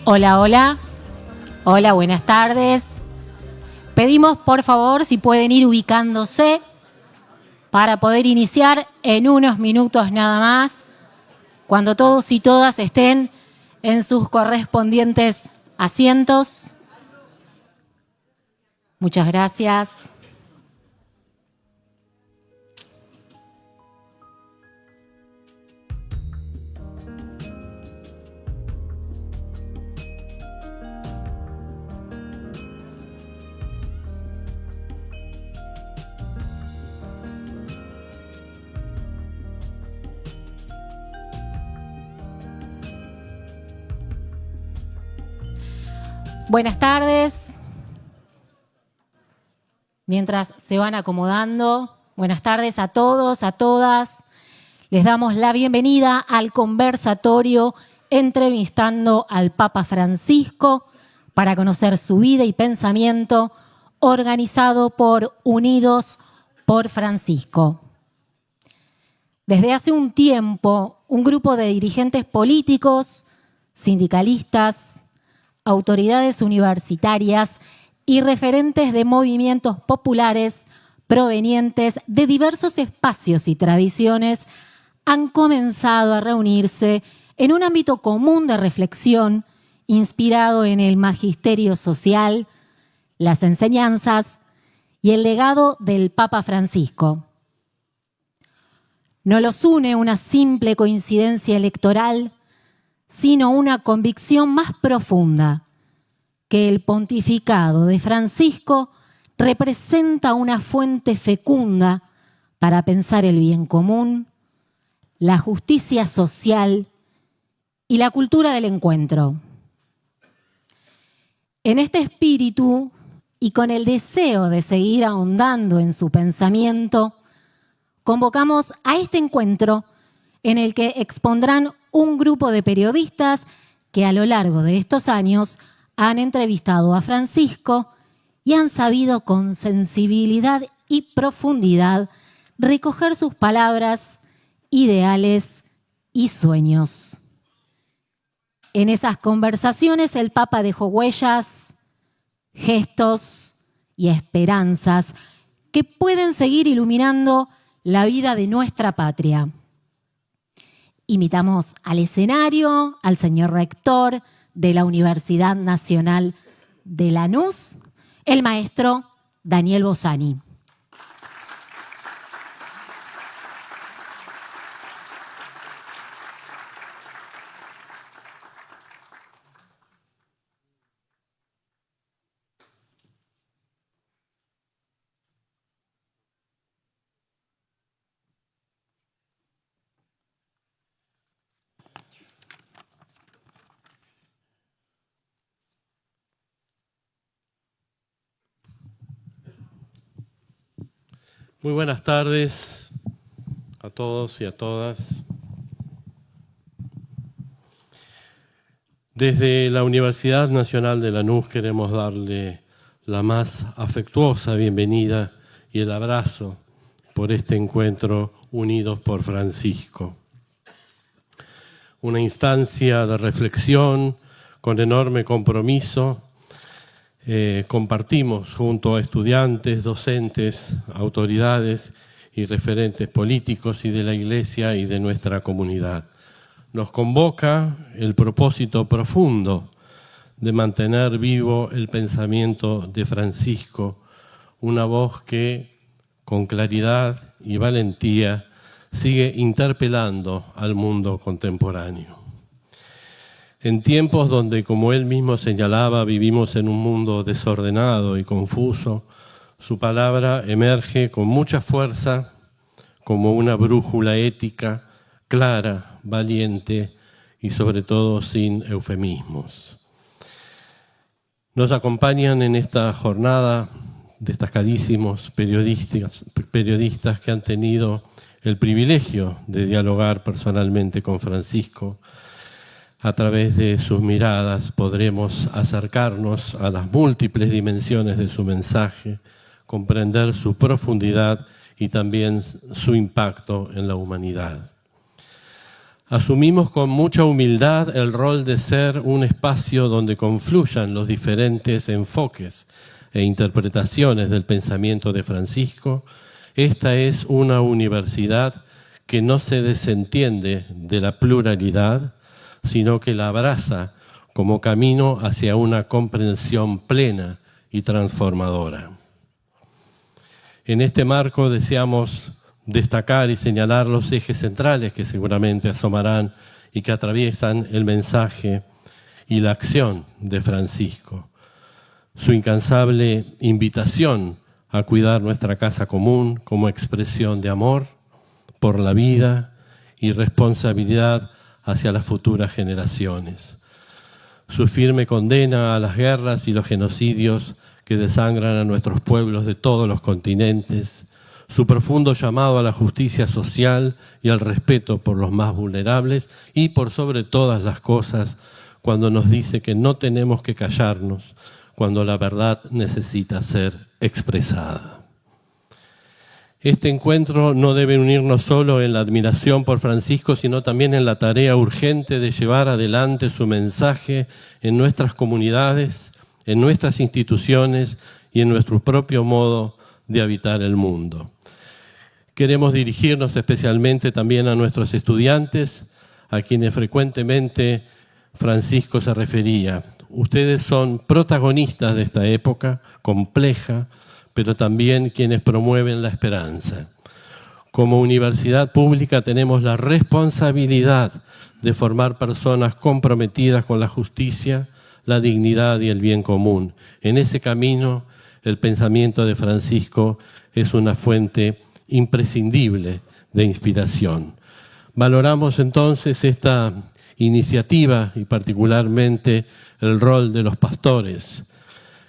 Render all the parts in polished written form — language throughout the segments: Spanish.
Hola, hola. Hola, buenas tardes. Pedimos, por favor, si pueden ir ubicándose para poder iniciar en unos minutos nada más, cuando todos y todas estén en sus correspondientes asientos. Muchas gracias. Buenas tardes. Mientras se van acomodando, buenas tardes a todos, a todas. Les damos la bienvenida al conversatorio entrevistando al Papa Francisco para conocer su vida y pensamiento, organizado por Unidos por Francisco. Desde hace un tiempo, un grupo de dirigentes políticos, sindicalistas, autoridades universitarias y referentes de movimientos populares provenientes de diversos espacios y tradiciones han comenzado a reunirse en un ámbito común de reflexión inspirado en el magisterio social, las enseñanzas y el legado del Papa Francisco. No los une una simple coincidencia electoral, sino una convicción más profunda, que el pontificado de Francisco representa una fuente fecunda para pensar el bien común, la justicia social y la cultura del encuentro. En este espíritu y con el deseo de seguir ahondando en su pensamiento, convocamos a este encuentro en el que expondrán un grupo de periodistas que a lo largo de estos años han entrevistado a Francisco y han sabido con sensibilidad y profundidad recoger sus palabras, ideales y sueños. En esas conversaciones el Papa dejó huellas, gestos y esperanzas que pueden seguir iluminando la vida de nuestra patria. Invitamos al escenario al señor rector de la Universidad Nacional de Lanús, el maestro Daniel Bossani. Muy buenas tardes a todos y a todas. Desde la Universidad Nacional de Lanús queremos darle la más afectuosa bienvenida y el abrazo por este encuentro Unidos por Francisco. Una instancia de reflexión con enorme compromiso. Compartimos junto a estudiantes, docentes, autoridades y referentes políticos y de la Iglesia y de nuestra comunidad. Nos convoca el propósito profundo de mantener vivo el pensamiento de Francisco, una voz que, con claridad y valentía, sigue interpelando al mundo contemporáneo. En tiempos donde, como él mismo señalaba, vivimos en un mundo desordenado y confuso, su palabra emerge con mucha fuerza como una brújula ética, clara, valiente y sobre todo sin eufemismos. Nos acompañan en esta jornada destacadísimos periodistas que han tenido el privilegio de dialogar personalmente con Francisco. A través de sus miradas podremos acercarnos a las múltiples dimensiones de su mensaje, comprender su profundidad y también su impacto en la humanidad. Asumimos con mucha humildad el rol de ser un espacio donde confluyan los diferentes enfoques e interpretaciones del pensamiento de Francisco. Esta es una universidad que no se desentiende de la pluralidad, sino que la abraza como camino hacia una comprensión plena y transformadora. En este marco deseamos destacar y señalar los ejes centrales que seguramente asomarán y que atraviesan el mensaje y la acción de Francisco. Su incansable invitación a cuidar nuestra casa común como expresión de amor por la vida y responsabilidad hacia las futuras generaciones. Su firme condena a las guerras y los genocidios que desangran a nuestros pueblos de todos los continentes, su profundo llamado a la justicia social y al respeto por los más vulnerables y por sobre todas las cosas, cuando nos dice que no tenemos que callarnos, cuando la verdad necesita ser expresada. Este encuentro no debe unirnos solo en la admiración por Francisco, sino también en la tarea urgente de llevar adelante su mensaje en nuestras comunidades, en nuestras instituciones y en nuestro propio modo de habitar el mundo. Queremos dirigirnos especialmente también a nuestros estudiantes, a quienes frecuentemente Francisco se refería. Ustedes son protagonistas de esta época compleja, pero también quienes promueven la esperanza. Como universidad pública tenemos la responsabilidad de formar personas comprometidas con la justicia, la dignidad y el bien común. En ese camino, el pensamiento de Francisco es una fuente imprescindible de inspiración. Valoramos entonces esta iniciativa y particularmente el rol de los pastores,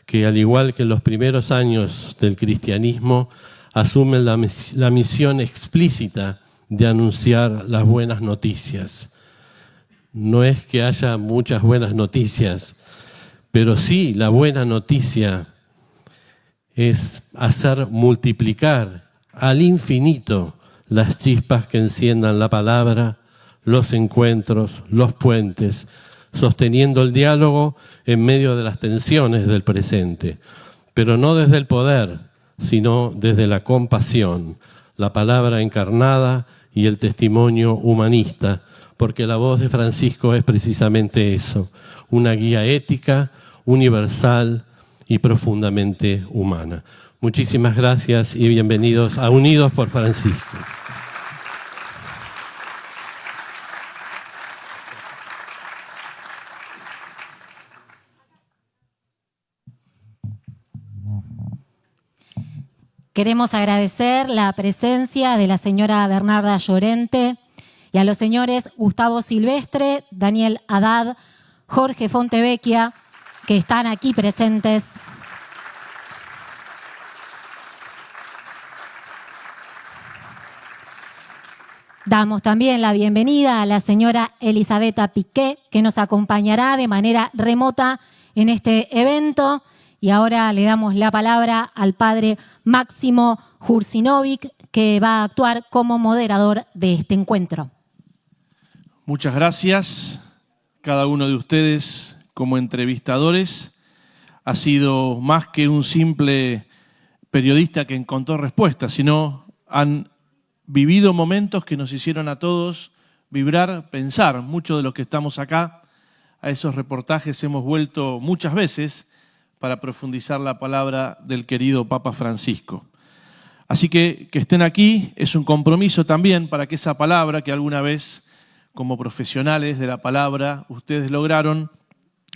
que al igual que en los primeros años del cristianismo, asumen la misión explícita de anunciar las buenas noticias. No es que haya muchas buenas noticias, pero sí la buena noticia es hacer multiplicar al infinito las chispas que enciendan la palabra, los encuentros, los puentes, sosteniendo el diálogo en medio de las tensiones del presente, pero no desde el poder, sino desde la compasión, la palabra encarnada y el testimonio humanista, porque la voz de Francisco es precisamente eso, una guía ética, universal y profundamente humana. Muchísimas gracias y bienvenidos a Unidos por Francisco. Queremos agradecer la presencia de la señora Bernarda Llorente y a los señores Gustavo Silvestre, Daniel Haddad, Jorge Fontevecchia, que están aquí presentes. Damos también la bienvenida a la señora Elisabetta Piqué, que nos acompañará de manera remota en este evento. Y ahora le damos la palabra al padre Máximo Jursinovic, que va a actuar como moderador de este encuentro. Muchas gracias. Cada uno de ustedes, como entrevistadores, ha sido más que un simple periodista que encontró respuestas, sino han vivido momentos que nos hicieron a todos vibrar, pensar. Muchos de los que estamos acá, a esos reportajes hemos vuelto muchas veces para profundizar la palabra del querido Papa Francisco. Así que estén aquí es un compromiso también para que esa palabra que alguna vez, como profesionales de la palabra, ustedes lograron,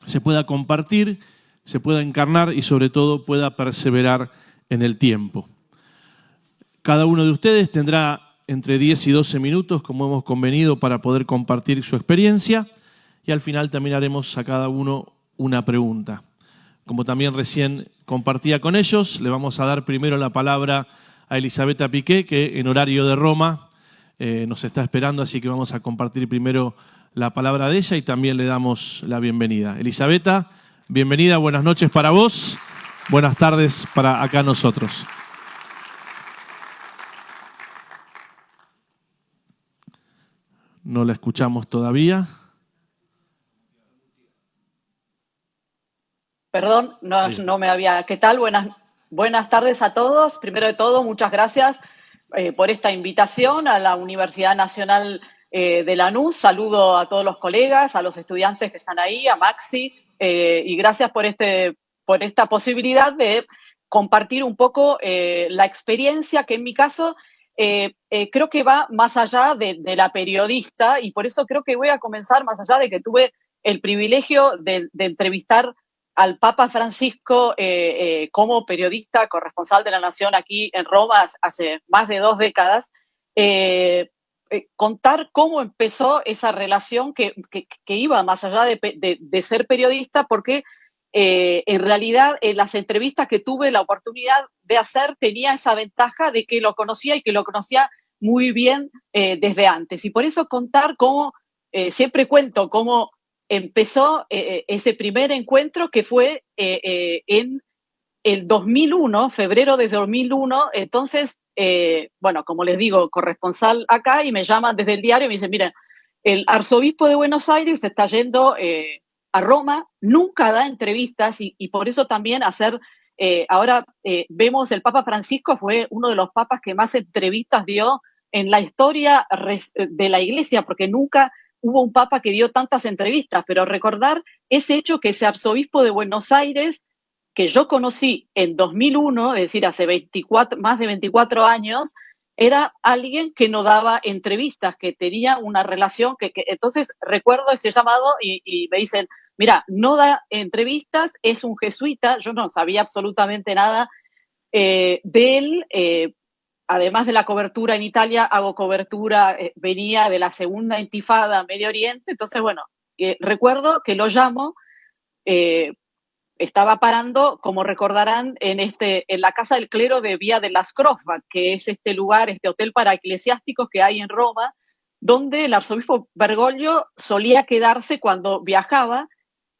se pueda compartir, se pueda encarnar y sobre todo pueda perseverar en el tiempo. Cada uno de ustedes tendrá entre 10 y 12 minutos, como hemos convenido, para poder compartir su experiencia y al final también haremos a cada uno una pregunta. Como también recién compartía con ellos, le vamos a dar primero la palabra a Elisabetta Piqué, que en horario de Roma nos está esperando, así que vamos a compartir primero la palabra de ella y también le damos la bienvenida. Elisabetta, bienvenida, buenas noches para vos, buenas tardes para acá nosotros. No la escuchamos todavía. Perdón, no me había... ¿Qué tal? Buenas tardes a todos. Primero de todo, muchas gracias por esta invitación a la Universidad Nacional de Lanús. Saludo a todos los colegas, a los estudiantes que están ahí, a Maxi, y gracias por esta posibilidad de compartir un poco la experiencia que en mi caso creo que va más allá de la periodista, y por eso creo que voy a comenzar más allá de que tuve el privilegio de entrevistar al Papa Francisco como periodista corresponsal de La Nación aquí en Roma hace más de 2 décadas, contar cómo empezó esa relación que iba más allá de ser periodista, porque en realidad las entrevistas que tuve la oportunidad de hacer tenía esa ventaja de que lo conocía y que lo conocía muy bien desde antes. Y por eso contar cómo, siempre cuento cómo empezó ese primer encuentro, que fue en el 2001, febrero de 2001. Entonces, bueno, como les digo, corresponsal acá, y me llaman desde el diario y me dicen, miren, el arzobispo de Buenos Aires está yendo a Roma, nunca da entrevistas, y por eso también ahora vemos el Papa Francisco fue uno de los papas que más entrevistas dio en la historia de la Iglesia, porque nunca hubo un papa que dio tantas entrevistas. Pero recordar ese hecho, que ese arzobispo de Buenos Aires, que yo conocí en 2001, es decir, hace más de 24 años, era alguien que no daba entrevistas, que tenía una relación entonces recuerdo ese llamado y me dicen, mira, no da entrevistas, es un jesuita. Yo no sabía absolutamente nada de él. Además de la cobertura en Italia, hago cobertura, venía de la segunda intifada Medio Oriente. Entonces, bueno, recuerdo que lo llamo, estaba parando, como recordarán, en la Casa del Clero de Vía de las Crofa, que es este lugar, este hotel para eclesiásticos que hay en Roma, donde el arzobispo Bergoglio solía quedarse cuando viajaba,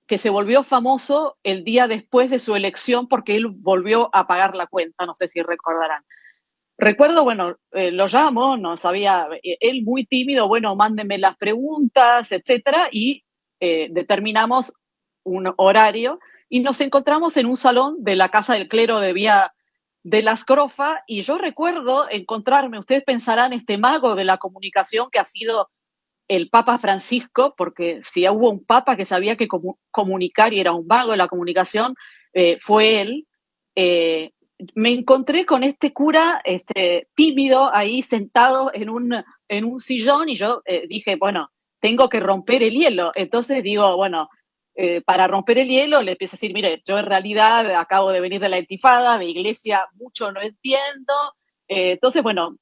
que se volvió famoso el día después de su elección porque él volvió a pagar la cuenta, no sé si recordarán. Recuerdo, bueno, lo llamo, no sabía, él muy tímido, bueno, mándenme las preguntas, etcétera, y determinamos un horario y nos encontramos en un salón de la Casa del Clero de Vía de las Crofa. Y yo recuerdo encontrarme, ustedes pensarán, este mago de la comunicación que ha sido el Papa Francisco, porque si hubo un papa que sabía que comunicar y era un mago de la comunicación, fue él. Me encontré con este cura tímido ahí sentado en un sillón, y yo dije, bueno, tengo que romper el hielo. Entonces digo, bueno, para romper el hielo le empiezo a decir, mire, yo en realidad acabo de venir de la intifada, de iglesia mucho no entiendo. Entonces, bueno,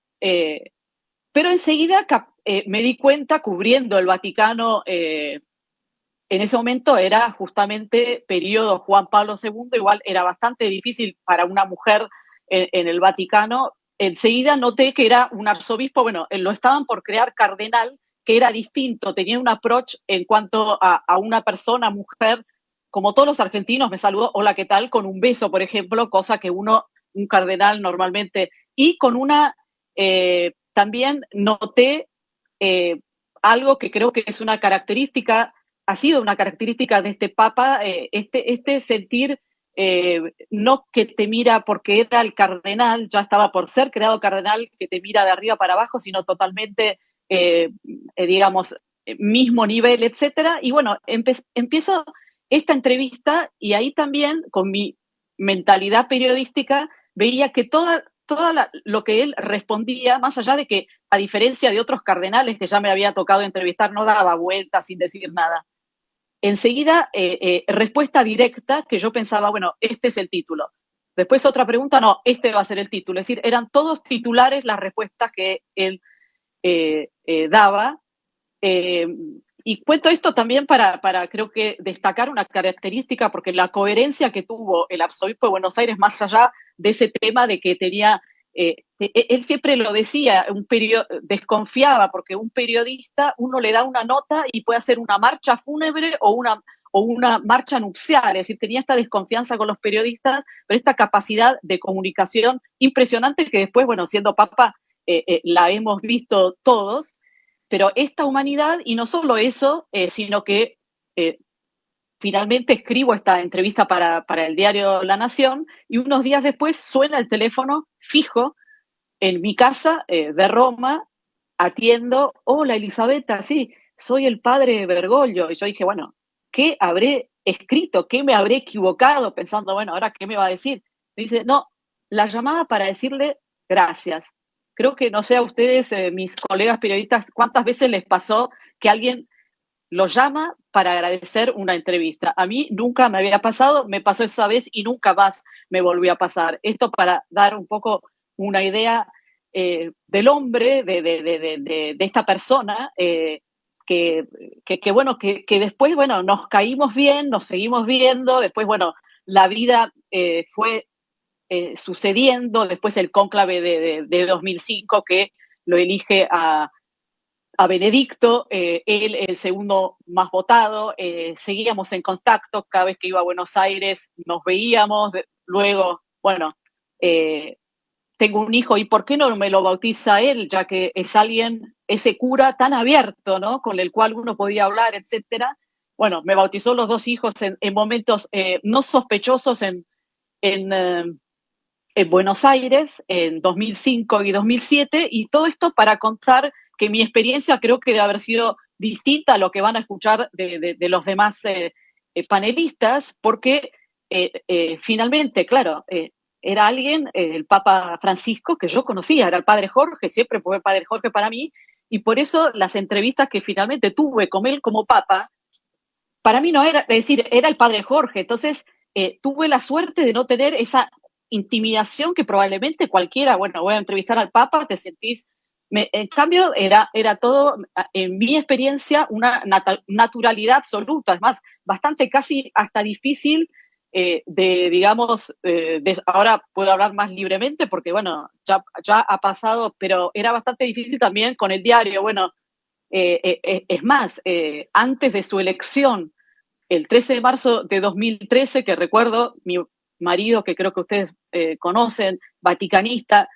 pero enseguida me di cuenta, cubriendo el Vaticano, en ese momento era justamente periodo Juan Pablo II, igual era bastante difícil para una mujer en el Vaticano. Enseguida noté que era un arzobispo, bueno, lo estaban por crear cardenal, que era distinto, tenía un approach en cuanto a una persona, mujer. Como todos los argentinos, me saludó, hola, ¿qué tal?, con un beso, por ejemplo, cosa que un cardenal normalmente, y con también noté algo que creo que es una característica, ha sido una característica de este Papa, este sentir, no que te mira porque era el cardenal, ya estaba por ser creado cardenal, que te mira de arriba para abajo, sino totalmente, digamos, mismo nivel, etcétera. Y bueno, empiezo esta entrevista, y ahí también, con mi mentalidad periodística, veía que lo que él respondía, más allá de que, a diferencia de otros cardenales que ya me había tocado entrevistar, no daba vueltas sin decir nada. Enseguida, respuesta directa, que yo pensaba, bueno, este es el título. Después otra pregunta, no, este va a ser el título. Es decir, eran todos titulares las respuestas que él daba. Y cuento esto también para creo que destacar una característica, porque la coherencia que tuvo el arzobispo de Buenos Aires, más allá de ese tema de que tenía, él siempre lo decía, desconfiaba, porque un periodista, uno le da una nota y puede hacer una marcha fúnebre o una marcha nupcial. Es decir, tenía esta desconfianza con los periodistas, pero esta capacidad de comunicación impresionante, que después, bueno, siendo papa, la hemos visto todos. pero esta humanidad, y no solo eso, sino que finalmente escribo esta entrevista para el diario La Nación, y unos días después suena el teléfono fijo en mi casa de Roma, atiendo, hola Elisabetta, sí, soy el padre Bergoglio. Y yo dije, bueno, ¿qué habré escrito? ¿Qué me habré equivocado? Pensando, bueno, ¿ahora qué me va a decir? Me dice, no, la llamaba para decirle gracias. Creo que, no sé a ustedes, mis colegas periodistas, cuántas veces les pasó que alguien lo llama para agradecer una entrevista. A mí nunca me había pasado, me pasó esa vez y nunca más me volvió a pasar. Esto para dar un poco una idea del hombre, de esta persona, bueno, que después, bueno, nos caímos bien, nos seguimos viendo, después, bueno, la vida fue sucediendo, después el cónclave de 2005 que lo elige a Benedicto, él el segundo más votado, seguíamos en contacto, cada vez que iba a Buenos Aires nos veíamos, luego, bueno, tengo un hijo, ¿y por qué no me lo bautiza él? Ya que es alguien, ese cura tan abierto, ¿no? Con el cual uno podía hablar, etcétera. Bueno, me bautizó los dos hijos en momentos no sospechosos en Buenos Aires, en 2005 y 2007, y todo esto para contar que mi experiencia creo que debe haber sido distinta a lo que van a escuchar de los demás panelistas, porque finalmente, claro, era alguien, el Papa Francisco, que yo conocía, era el Padre Jorge, siempre fue el Padre Jorge para mí, y por eso las entrevistas que finalmente tuve con él como Papa, para mí no era, es decir, era el Padre Jorge, entonces tuve la suerte de no tener esa intimidación que probablemente cualquiera, bueno, voy a entrevistar al Papa, te sentís... en cambio, era todo, en mi experiencia, una naturalidad absoluta, es más, bastante casi hasta difícil digamos, ahora puedo hablar más libremente porque, bueno, ya ha pasado, pero era bastante difícil también con el diario. Bueno, es más, antes de su elección, el 13 de marzo de 2013, que recuerdo, mi marido, que creo que ustedes conocen, vaticanista,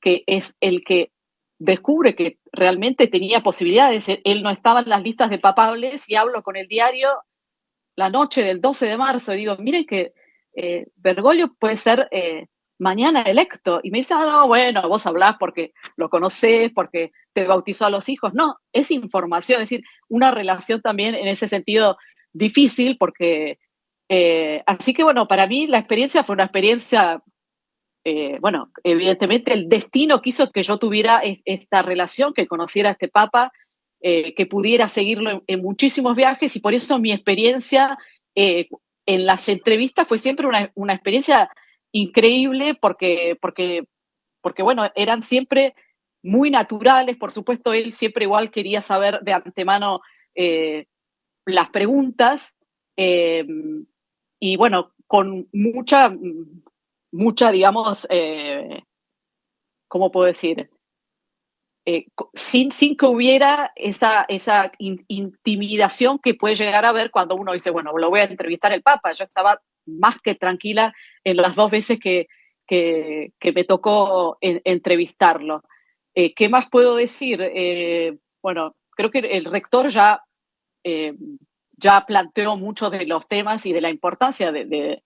que es el que descubre que realmente tenía posibilidades, él no estaba en las listas de papables, y hablo con el diario la noche del 12 de marzo y digo, miren que Bergoglio puede ser mañana electo. Y me dice, no, bueno, vos hablás porque lo conocés, porque te bautizó a los hijos. No, es información, es decir, una relación también en ese sentido difícil, porque así que bueno, para mí la experiencia fue una experiencia, bueno, evidentemente el destino quiso que yo tuviera esta relación, que conociera a este Papa, que pudiera seguirlo en muchísimos viajes, y por eso mi experiencia en las entrevistas fue siempre una experiencia increíble, porque, bueno, eran siempre muy naturales. Por supuesto, él siempre igual quería saber de antemano las preguntas, y bueno, con mucha, digamos, ¿cómo puedo decir? Sin que hubiera esa intimidación que puede llegar a haber cuando uno dice, bueno, lo voy a entrevistar el Papa. Yo estaba más que tranquila en las dos veces que me tocó entrevistarlo. ¿Qué más puedo decir? Bueno, creo que el rector ya planteó muchos de los temas y de la importancia de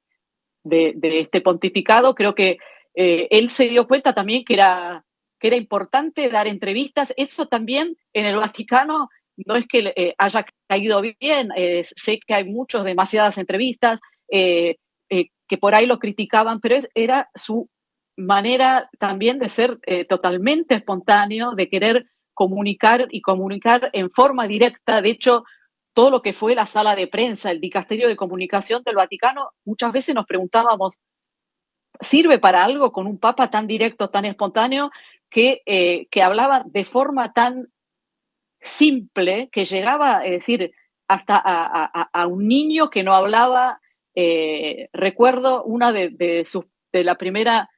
este pontificado. Creo que él se dio cuenta también que era importante dar entrevistas. Eso también en el Vaticano no es que haya caído bien. Sé que hay demasiadas entrevistas, que por ahí lo criticaban, pero era su manera también de ser totalmente espontáneo, de querer comunicar y comunicar en forma directa. De hecho, todo lo que fue la sala de prensa, el dicasterio de comunicación del Vaticano, muchas veces nos preguntábamos, ¿sirve para algo con un Papa tan directo, tan espontáneo, que hablaba de forma tan simple, que llegaba, es decir, hasta a un niño que no hablaba? Recuerdo una de la primera,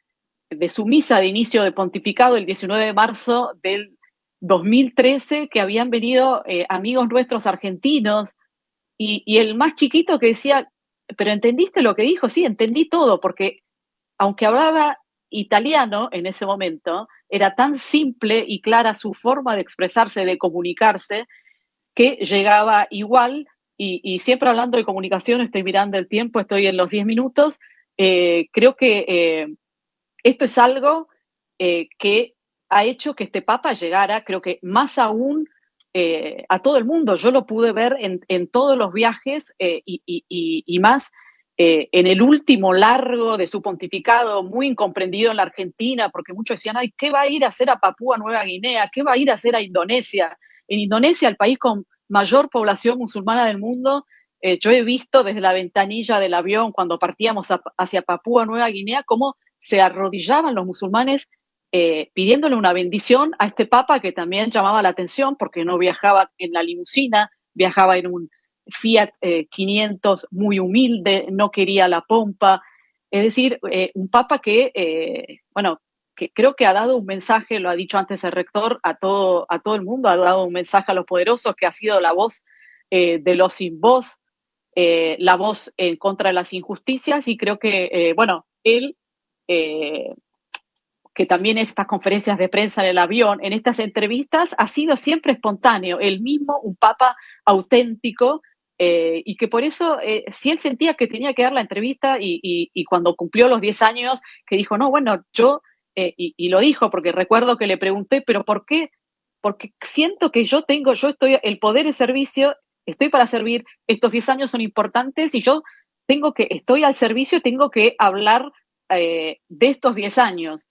de su misa de inicio de pontificado, el 19 de marzo del 2013, que habían venido amigos nuestros argentinos, y el más chiquito que decía, ¿pero entendiste lo que dijo? Sí, entendí todo, porque aunque hablaba italiano en ese momento era tan simple y clara su forma de expresarse, de comunicarse, que llegaba igual, y siempre hablando de comunicación, estoy mirando el tiempo, estoy en los 10 minutos, creo que esto es algo que ha hecho que este Papa llegara, creo que más aún a todo el mundo. Yo lo pude ver en todos los viajes y más en el último largo de su pontificado, muy incomprendido en la Argentina, porque muchos decían, ay, ¿qué va a ir a hacer a Papúa Nueva Guinea? ¿Qué va a ir a hacer a Indonesia? En Indonesia, el país con mayor población musulmana del mundo, yo he visto desde la ventanilla del avión cuando partíamos hacia Papúa Nueva Guinea cómo se arrodillaban los musulmanes pidiéndole una bendición a este Papa, que también llamaba la atención porque no viajaba en la limusina, viajaba en un Fiat 500 muy humilde, no quería la pompa. Es decir, un Papa que, bueno, que creo que ha dado un mensaje, lo ha dicho antes el rector, a todo el mundo, ha dado un mensaje a los poderosos, que ha sido la voz de los sin voz, la voz en contra de las injusticias, y creo que, bueno, él, que también estas conferencias de prensa en el avión, en estas entrevistas, ha sido siempre espontáneo, él mismo, un Papa auténtico, y que por eso, si él sentía que tenía que dar la entrevista, y cuando cumplió los 10 años, que dijo, no, bueno, yo, y lo dijo, porque recuerdo que le pregunté, pero ¿por qué? Porque siento que yo estoy, el poder es servicio, estoy para servir, estos 10 años son importantes, y yo estoy al servicio y tengo que hablar de estos 10 años.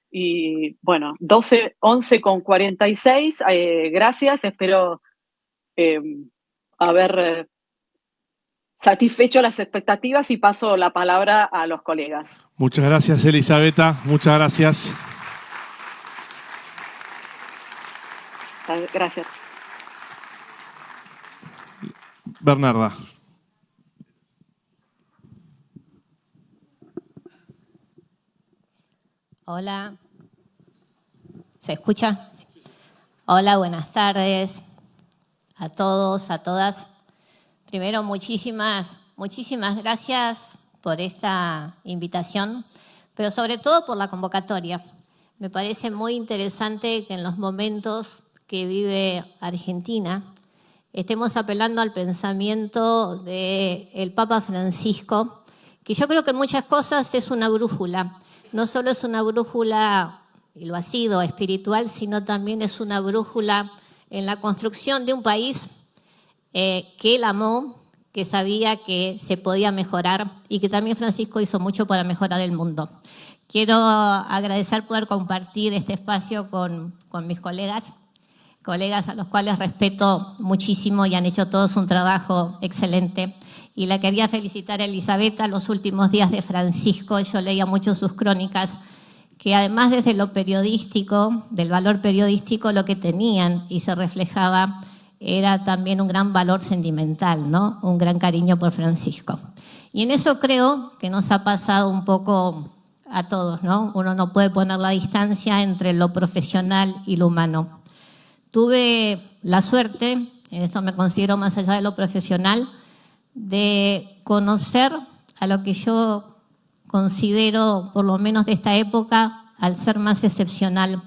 Y bueno, 11:46, gracias, espero haber satisfecho las expectativas, y paso la palabra a los colegas. Muchas gracias, Elisabetta, muchas gracias. Gracias. Bernarda. Hola, ¿se escucha? Hola, buenas tardes a todos, a todas. Primero, muchísimas gracias por esta invitación, pero sobre todo por la convocatoria. Me parece muy interesante que en los momentos que vive Argentina estemos apelando al pensamiento del Papa Francisco, que yo creo que en muchas cosas es una brújula. No solo es una brújula, y lo ha sido, espiritual, sino también es una brújula en la construcción de un país que él amó, que sabía que se podía mejorar, y que también Francisco hizo mucho para mejorar el mundo. Quiero agradecer poder compartir este espacio con mis colegas a los cuales respeto muchísimo y han hecho todos un trabajo excelente. Y la quería felicitar a Elisabetta. Los últimos días de Francisco, yo leía mucho sus crónicas, que además desde lo periodístico, del valor periodístico, lo que tenían y se reflejaba era también un gran valor sentimental, ¿no? Un gran cariño por Francisco. Y en eso creo que nos ha pasado un poco a todos, ¿no? Uno no puede poner la distancia entre lo profesional y lo humano. Tuve la suerte, en esto me considero más allá de lo profesional, de conocer a lo que yo considero, por lo menos de esta época, al ser más excepcional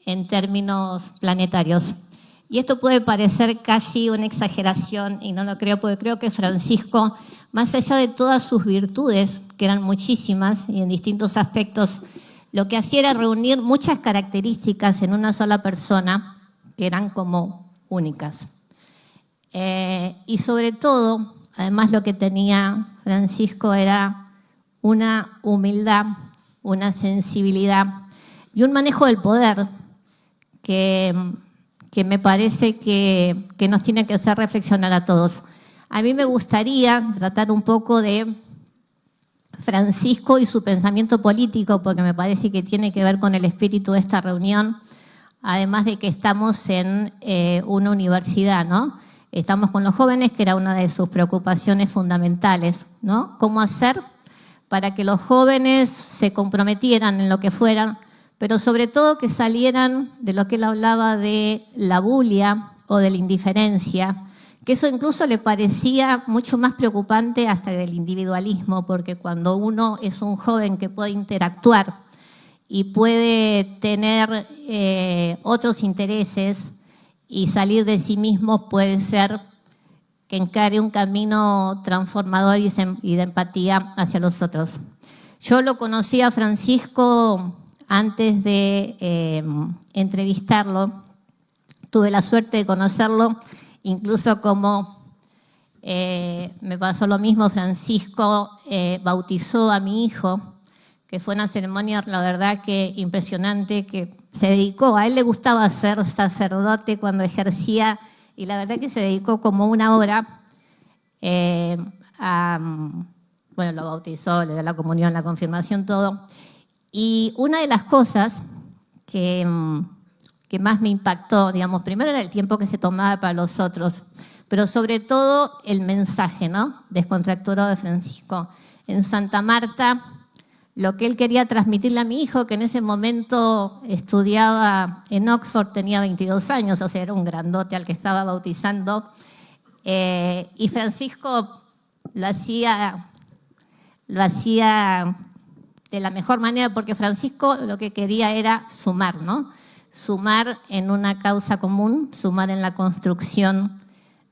en términos planetarios. Y esto puede parecer casi una exageración, y no lo creo, porque creo que Francisco, más allá de todas sus virtudes, que eran muchísimas y en distintos aspectos, lo que hacía era reunir muchas características en una sola persona que eran como únicas. Y sobre todo, además, lo que tenía Francisco era una humildad, una sensibilidad y un manejo del poder que me parece que nos tiene que hacer reflexionar a todos. A mí me gustaría tratar un poco de Francisco y su pensamiento político, porque me parece que tiene que ver con el espíritu de esta reunión, además de que estamos en una universidad, ¿no? Estamos con los jóvenes, que era una de sus preocupaciones fundamentales, ¿no? ¿Cómo hacer para que los jóvenes se comprometieran en lo que fueran, pero sobre todo que salieran de lo que él hablaba de la bulia o de la indiferencia, que eso incluso le parecía mucho más preocupante hasta del individualismo, porque cuando uno es un joven que puede interactuar y puede tener otros intereses y salir de sí mismo, puede ser que encare un camino transformador y de empatía hacia los otros. Yo lo conocí a Francisco antes de entrevistarlo. Tuve la suerte de conocerlo, incluso como me pasó lo mismo, Francisco bautizó a mi hijo, que fue una ceremonia, la verdad que impresionante, que se dedicó, a él le gustaba ser sacerdote cuando ejercía, y la verdad que se dedicó como una hora bueno, lo bautizó, le dio la comunión, la confirmación, todo. Y una de las cosas que más me impactó, digamos, primero era el tiempo que se tomaba para los otros, pero sobre todo el mensaje, ¿no?, descontracturado de Francisco. En Santa Marta, lo que él quería transmitirle a mi hijo, que en ese momento estudiaba en Oxford, tenía 22 años, o sea, era un grandote al que estaba bautizando, y Francisco lo hacía de la mejor manera, porque Francisco lo que quería era sumar, ¿no? Sumar en una causa común, sumar en la construcción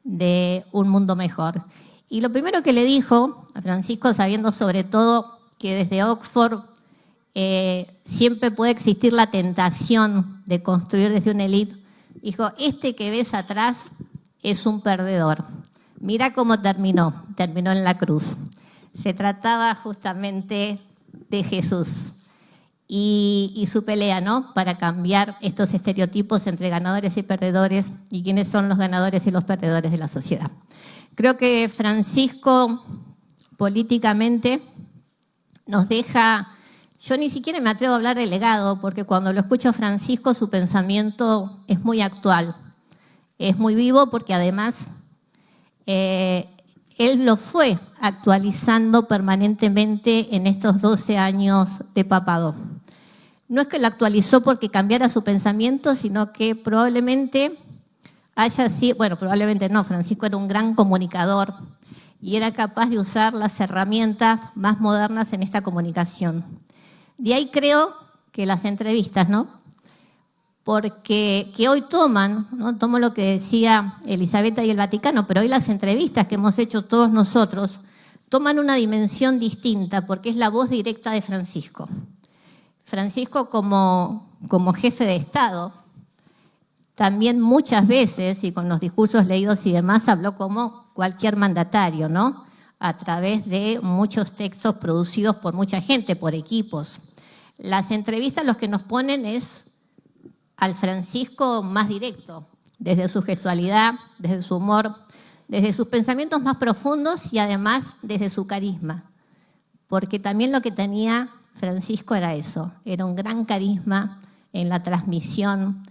de un mundo mejor. Y lo primero que le dijo a Francisco, sabiendo sobre todo que desde Oxford siempre puede existir la tentación de construir desde una élite, dijo: este que ves atrás es un perdedor. Mira cómo terminó en la cruz. Se trataba justamente de Jesús y su pelea, ¿no?, para cambiar estos estereotipos entre ganadores y perdedores, y quiénes son los ganadores y los perdedores de la sociedad. Creo que Francisco, políticamente, nos deja, yo ni siquiera me atrevo a hablar de legado, porque cuando lo escucho a Francisco, su pensamiento es muy actual, es muy vivo, porque además él lo fue actualizando permanentemente en estos 12 años de papado. No es que lo actualizó porque cambiara su pensamiento, sino que probablemente haya sido, bueno, probablemente no, Francisco era un gran comunicador y era capaz de usar las herramientas más modernas en esta comunicación. De ahí creo que las entrevistas, ¿no?, porque que hoy toman, ¿no?, tomo lo que decía Elisabetta y el Vaticano, pero hoy las entrevistas que hemos hecho todos nosotros toman una dimensión distinta, porque es la voz directa de Francisco. Francisco como jefe de Estado, también muchas veces, y con los discursos leídos y demás, habló como cualquier mandatario, ¿no?, a través de muchos textos producidos por mucha gente, por equipos. Las entrevistas los que nos ponen es al Francisco más directo, desde su gestualidad, desde su humor, desde sus pensamientos más profundos y además desde su carisma. Porque también lo que tenía Francisco era eso, era un gran carisma en la transmisión,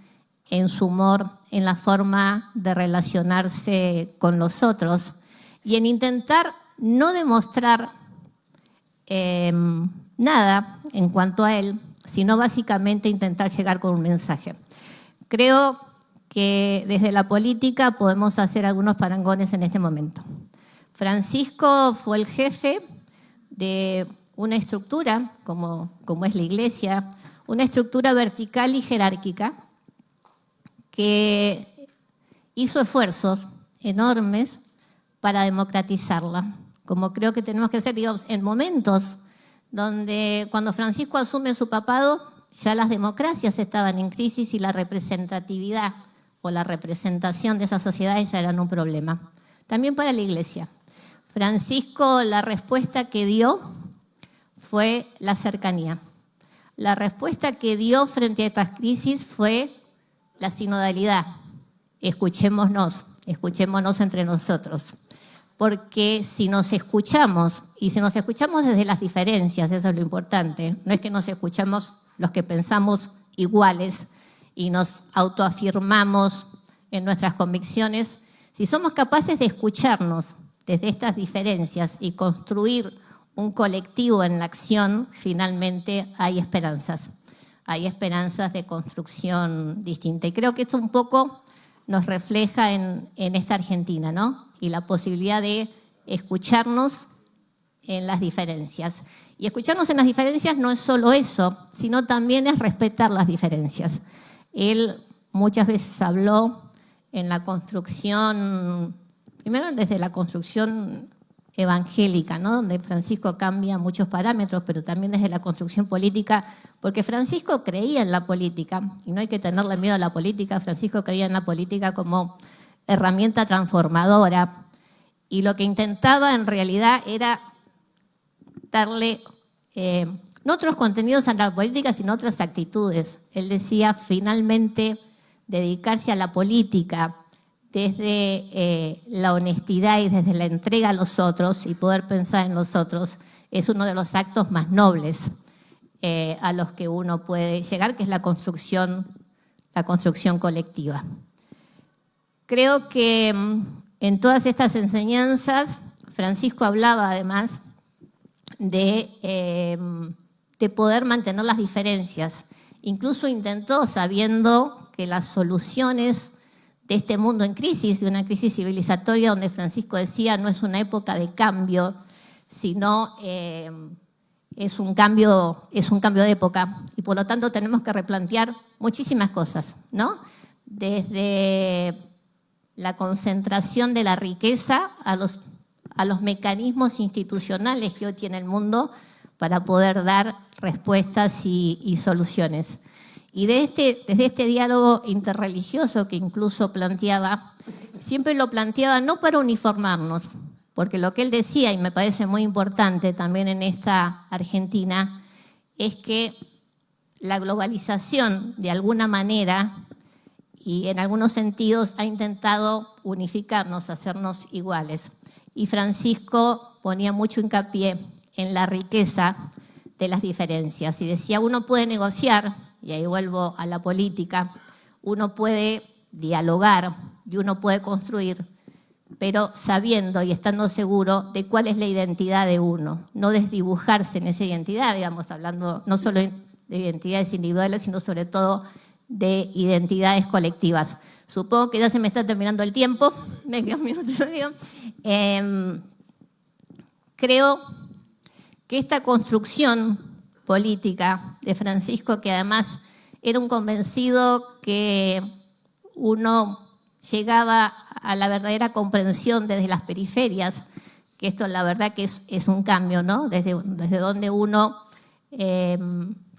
en su humor, en la forma de relacionarse con los otros y en intentar no demostrar nada en cuanto a él, sino básicamente intentar llegar con un mensaje. Creo que desde la política podemos hacer algunos parangones en este momento. Francisco fue el jefe de una estructura, como es la Iglesia, una estructura vertical y jerárquica que hizo esfuerzos enormes para democratizarla, como creo que tenemos que hacer, digamos, en momentos donde cuando Francisco asume su papado, ya las democracias estaban en crisis y la representatividad o la representación de esas sociedades eran un problema. También para la Iglesia. Francisco, la respuesta que dio fue la cercanía. La respuesta que dio frente a estas crisis fue la sinodalidad. Escuchémonos entre nosotros. Porque si nos escuchamos, y si nos escuchamos desde las diferencias, eso es lo importante, no es que nos escuchamos los que pensamos iguales y nos autoafirmamos en nuestras convicciones, si somos capaces de escucharnos desde estas diferencias y construir un colectivo en la acción, finalmente hay esperanzas de construcción distinta. Y creo que esto un poco nos refleja en esta Argentina, ¿no?, y la posibilidad de escucharnos en las diferencias. Y escucharnos en las diferencias no es solo eso, sino también es respetar las diferencias. Él muchas veces habló en la construcción, primero desde la construcción evangélica, ¿no? Donde Francisco cambia muchos parámetros, pero también desde la construcción política, porque Francisco creía en la política, y no hay que tenerle miedo a la política. Francisco creía en la política como herramienta transformadora, y lo que intentaba en realidad era darle no otros contenidos a la política, sino otras actitudes. Él decía, finalmente, dedicarse a la política desde la honestidad y desde la entrega a los otros y poder pensar en los otros es uno de los actos más nobles a los que uno puede llegar, que es la construcción colectiva. Creo que en todas estas enseñanzas, Francisco hablaba además de poder mantener las diferencias. Incluso intentó, sabiendo que las soluciones de este mundo en crisis, de una crisis civilizatoria donde Francisco decía no es una época de cambio, sino es un cambio de época, y por lo tanto tenemos que replantear muchísimas cosas, ¿no? Desde la concentración de la riqueza a los mecanismos institucionales que hoy tiene el mundo para poder dar respuestas y soluciones. Y desde este diálogo interreligioso que incluso planteaba, siempre lo planteaba no para uniformarnos, porque lo que él decía, y me parece muy importante también en esta Argentina, es que la globalización de alguna manera y en algunos sentidos ha intentado unificarnos, hacernos iguales. Y Francisco ponía mucho hincapié en la riqueza de las diferencias y decía, uno puede negociar, y ahí vuelvo a la política, uno puede dialogar y uno puede construir, pero sabiendo y estando seguro de cuál es la identidad de uno, no desdibujarse en esa identidad, digamos, hablando no solo de identidades individuales, sino sobre todo de identidades colectivas. Supongo que ya se me está terminando el tiempo, me quedo un minuto y medio. Creo que esta construcción política de Francisco, que además era un convencido que uno llegaba a la verdadera comprensión desde las periferias, que esto la verdad que es un cambio, ¿no? Desde donde uno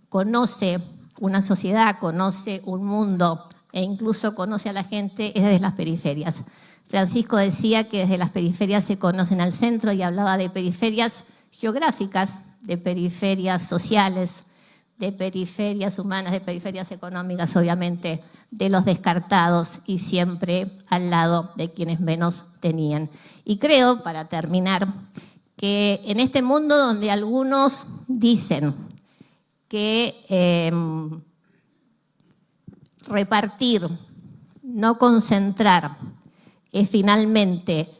conoce una sociedad, conoce un mundo e incluso conoce a la gente, es desde las periferias. Francisco decía que desde las periferias se conocen al centro y hablaba de periferias geográficas, de periferias sociales, de periferias humanas, de periferias económicas, obviamente, de los descartados y siempre al lado de quienes menos tenían. Y creo, para terminar, que en este mundo donde algunos dicen que repartir, no concentrar, es finalmente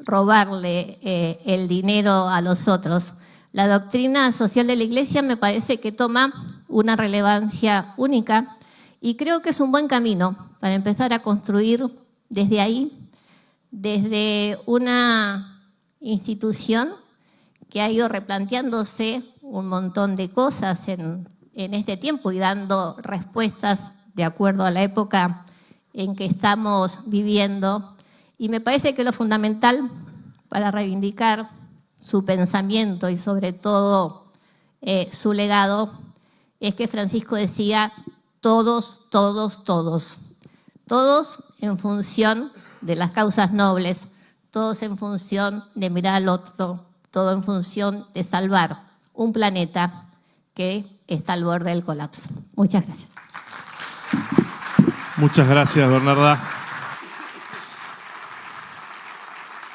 robarle el dinero a los otros, la doctrina social de la Iglesia me parece que toma una relevancia única y creo que es un buen camino para empezar a construir desde ahí, desde una institución que ha ido replanteándose un montón de cosas en este tiempo y dando respuestas de acuerdo a la época en que estamos viviendo. Y me parece que lo fundamental para reivindicar su pensamiento y sobre todo su legado es que Francisco decía todos, todos, todos. Todos en función de las causas nobles, todos en función de mirar al otro, todo en función de salvar un planeta que está al borde del colapso. Muchas gracias. Muchas gracias, Bernarda.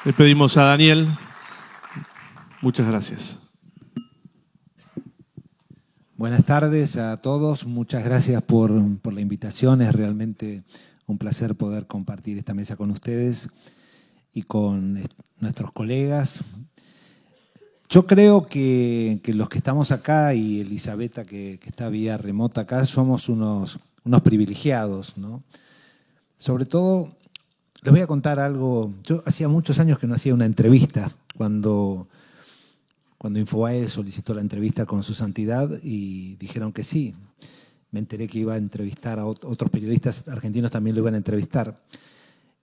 Le pedimos a Daniel. Muchas gracias. Buenas tardes a todos. Muchas gracias por la invitación. Es realmente un placer poder compartir esta mesa con ustedes y con nuestros colegas. Yo creo que los que estamos acá y Elisabetta que está vía remota acá somos unos privilegiados, ¿no? Sobre todo, les voy a contar algo. Yo hacía muchos años que no hacía una entrevista. Cuando cuando Infobae solicitó la entrevista con su santidad y dijeron que sí. Me enteré que iba a entrevistar a otros periodistas argentinos, también lo iban a entrevistar.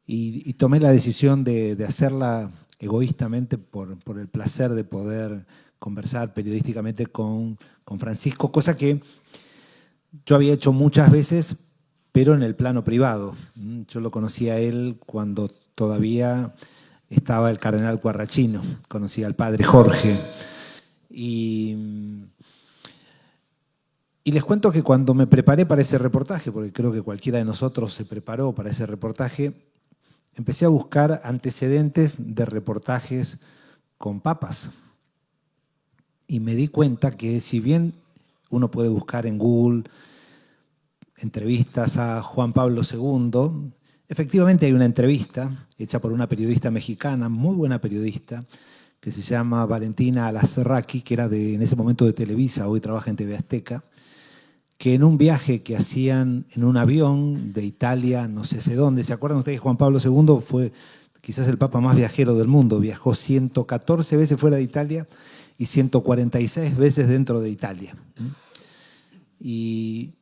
Y tomé la decisión de hacerla egoístamente por el placer de poder conversar periodísticamente con Francisco, cosa que yo había hecho muchas veces, pero en el plano privado. Yo lo conocí a él cuando todavía estaba el cardenal Guarrachino, conocí al padre Jorge. Y les cuento que cuando me preparé para ese reportaje, porque creo que cualquiera de nosotros se preparó para ese reportaje, empecé a buscar antecedentes de reportajes con papas. Y me di cuenta que si bien uno puede buscar en Google entrevistas a Juan Pablo II, efectivamente hay una entrevista hecha por una periodista mexicana, muy buena periodista, que se llama Valentina Alasraqui, que era en ese momento de Televisa, hoy trabaja en TV Azteca, que en un viaje que hacían en un avión de Italia, no sé hacia dónde, ¿se acuerdan ustedes que Juan Pablo II fue quizás el papa más viajero del mundo? Viajó 114 veces fuera de Italia y 146 veces dentro de Italia. Y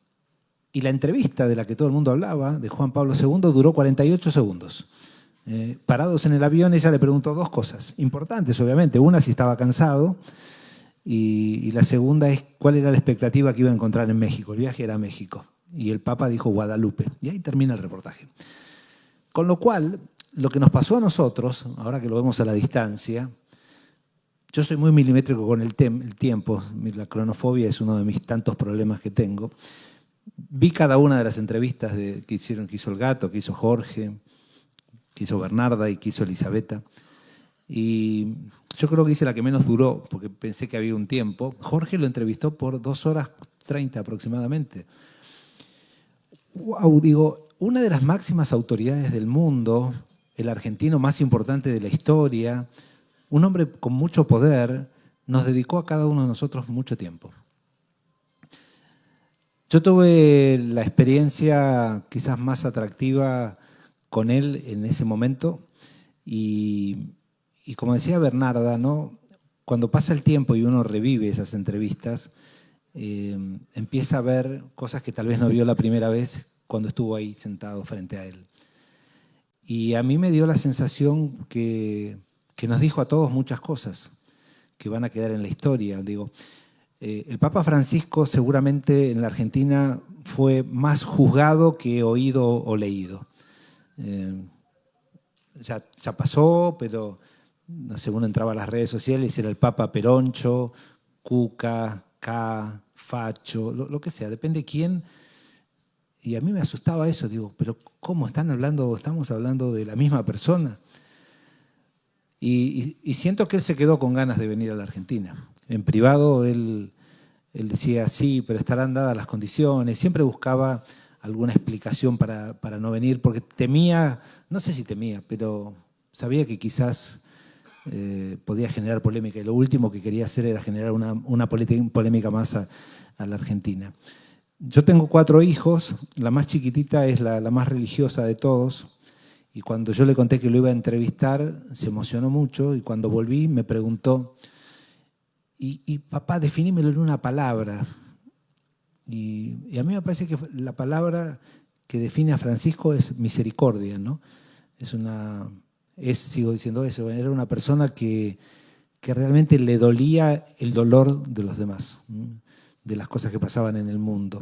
la entrevista de la que todo el mundo hablaba, de Juan Pablo II, duró 48 segundos. Parados en el avión, ella le preguntó dos cosas importantes, obviamente. Una, si estaba cansado, y la segunda es cuál era la expectativa que iba a encontrar en México. El viaje era a México. Y el Papa dijo Guadalupe. Y ahí termina el reportaje. Con lo cual, lo que nos pasó a nosotros, ahora que lo vemos a la distancia, yo soy muy milimétrico con el tiempo, la cronofobia es uno de mis tantos problemas que tengo. Vi cada una de las entrevistas que hizo el Gato, que hizo Jorge, que hizo Bernarda y que hizo Elisabetta. Y yo creo que hice la que menos duró, porque pensé que había un tiempo. Jorge lo entrevistó por 2 horas 30 aproximadamente. Wow, digo, una de las máximas autoridades del mundo, el argentino más importante de la historia, un hombre con mucho poder, nos dedicó a cada uno de nosotros mucho tiempo. Yo tuve la experiencia quizás más atractiva con él en ese momento y como decía Bernarda, ¿no? Cuando pasa el tiempo y uno revive esas entrevistas, empieza a ver cosas que tal vez no vio la primera vez cuando estuvo ahí sentado frente a él. Y a mí me dio la sensación que nos dijo a todos muchas cosas que van a quedar en la historia. Digo, el Papa Francisco seguramente en la Argentina fue más juzgado que oído o leído. Ya pasó, pero no sé, uno entraba a las redes sociales y era el Papa Peroncho, Cuca, K, Facho, lo que sea, depende quién. Y a mí me asustaba eso, digo, pero ¿cómo estamos hablando de la misma persona? Y siento que él se quedó con ganas de venir a la Argentina. En privado él decía, sí, pero estarán dadas las condiciones. Siempre buscaba alguna explicación para no venir, porque temía, no sé si temía, pero sabía que quizás podía generar polémica. Y lo último que quería hacer era generar una polémica más a la Argentina. Yo tengo 4 hijos, la más chiquitita es la más religiosa de todos. Y cuando yo le conté que lo iba a entrevistar, se emocionó mucho y cuando volví me preguntó, y papá, definímelo en una palabra. Y a mí me parece que la palabra que define a Francisco es misericordia, ¿no? Sigo diciendo eso, era una persona que realmente le dolía el dolor de los demás, de las cosas que pasaban en el mundo.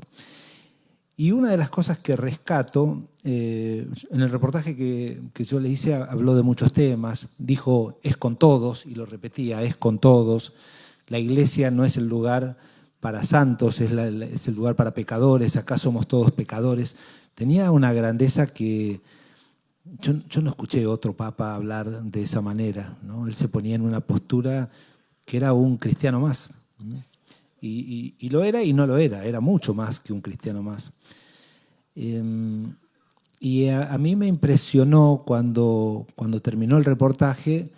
Y una de las cosas que rescato, en el reportaje que yo le hice, habló de muchos temas, dijo, es con todos, y lo repetía, es con todos. La iglesia no es el lugar para santos, es el lugar para pecadores, acá somos todos pecadores. Tenía una grandeza que yo no escuché otro papa hablar de esa manera, ¿no? Él se ponía en una postura que era un cristiano más, ¿no? Y lo era y no lo era mucho más que un cristiano más. Y a mí me impresionó cuando terminó el reportaje,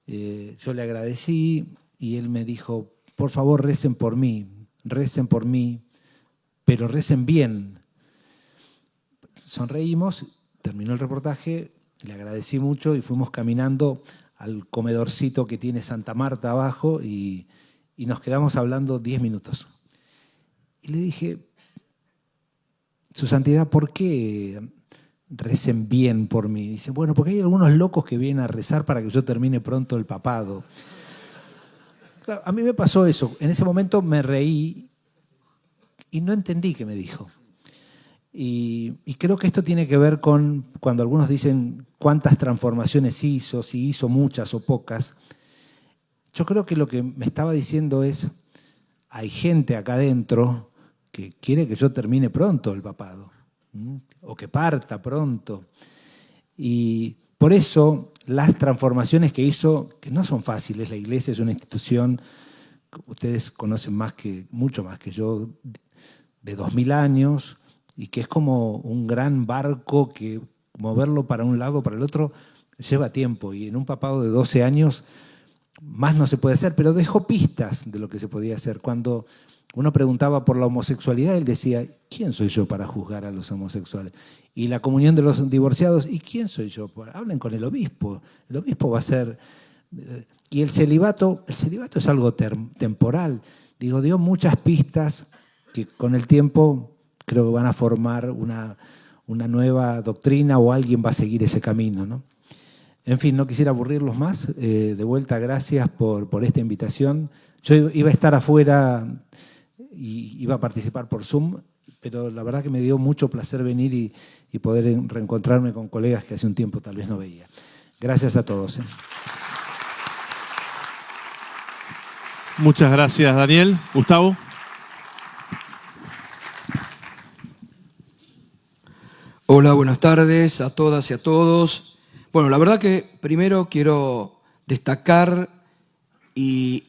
yo le agradecí y él me dijo, por favor recen por mí, pero recen bien. Sonreímos, terminó el reportaje, le agradecí mucho y fuimos caminando al comedorcito que tiene Santa Marta abajo y y nos quedamos hablando 10 minutos. Y le dije, Su Santidad, ¿por qué recen bien por mí? Dice, bueno, porque hay algunos locos que vienen a rezar para que yo termine pronto el papado. Claro, a mí me pasó eso. En ese momento me reí y no entendí qué me dijo. Y creo que esto tiene que ver con cuando algunos dicen cuántas transformaciones hizo, si hizo muchas o pocas. Yo creo que lo que me estaba diciendo es, hay gente acá adentro que quiere que yo termine pronto el papado, o que parta pronto. Y por eso las transformaciones que hizo, que no son fáciles, la Iglesia es una institución, ustedes conocen mucho más que yo, de 2000 años, y que es como un gran barco que moverlo para un lado o para el otro lleva tiempo. Y en un papado de 12 años más no se puede hacer, pero dejó pistas de lo que se podía hacer. Cuando uno preguntaba por la homosexualidad, él decía, ¿quién soy yo para juzgar a los homosexuales? Y la comunión de los divorciados, ¿y quién soy yo? Hablen con el obispo va a ser... Y el celibato es algo temporal. Digo, dio muchas pistas que con el tiempo creo que van a formar una nueva doctrina o alguien va a seguir ese camino, ¿no? En fin, no quisiera aburrirlos más. De vuelta, gracias por esta invitación. Yo iba a estar afuera y iba a participar por Zoom, pero la verdad que me dio mucho placer venir y poder reencontrarme con colegas que hace un tiempo tal vez no veía. Gracias a todos. Muchas gracias, Daniel. Gustavo. Hola, buenas tardes a todas y a todos. Bueno, la verdad que primero quiero destacar y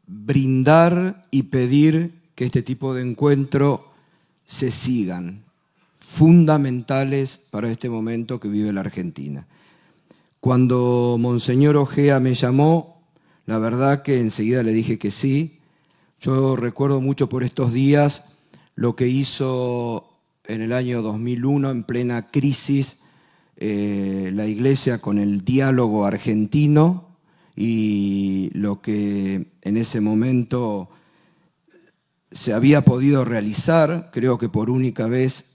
brindar y pedir que este tipo de encuentro se sigan, fundamentales para este momento que vive la Argentina. Cuando Monseñor Ojea me llamó, la verdad que enseguida le dije que sí. Yo recuerdo mucho por estos días lo que hizo en el año 2001, en plena crisis, la Iglesia con el diálogo argentino y lo que en ese momento se había podido realizar, creo que por única vez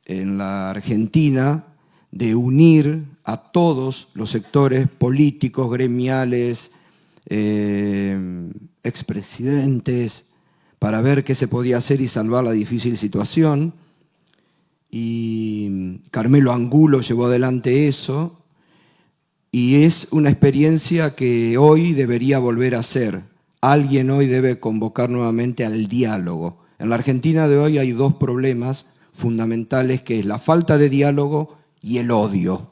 en la Argentina, de unir a todos los sectores políticos, gremiales, expresidentes, para ver qué se podía hacer y salvar la difícil situación. Y Carmelo Angulo llevó adelante eso, y es una experiencia que hoy debería volver a ser. Alguien hoy debe convocar nuevamente al diálogo. En la Argentina de hoy hay dos problemas fundamentales, que es la falta de diálogo y el odio.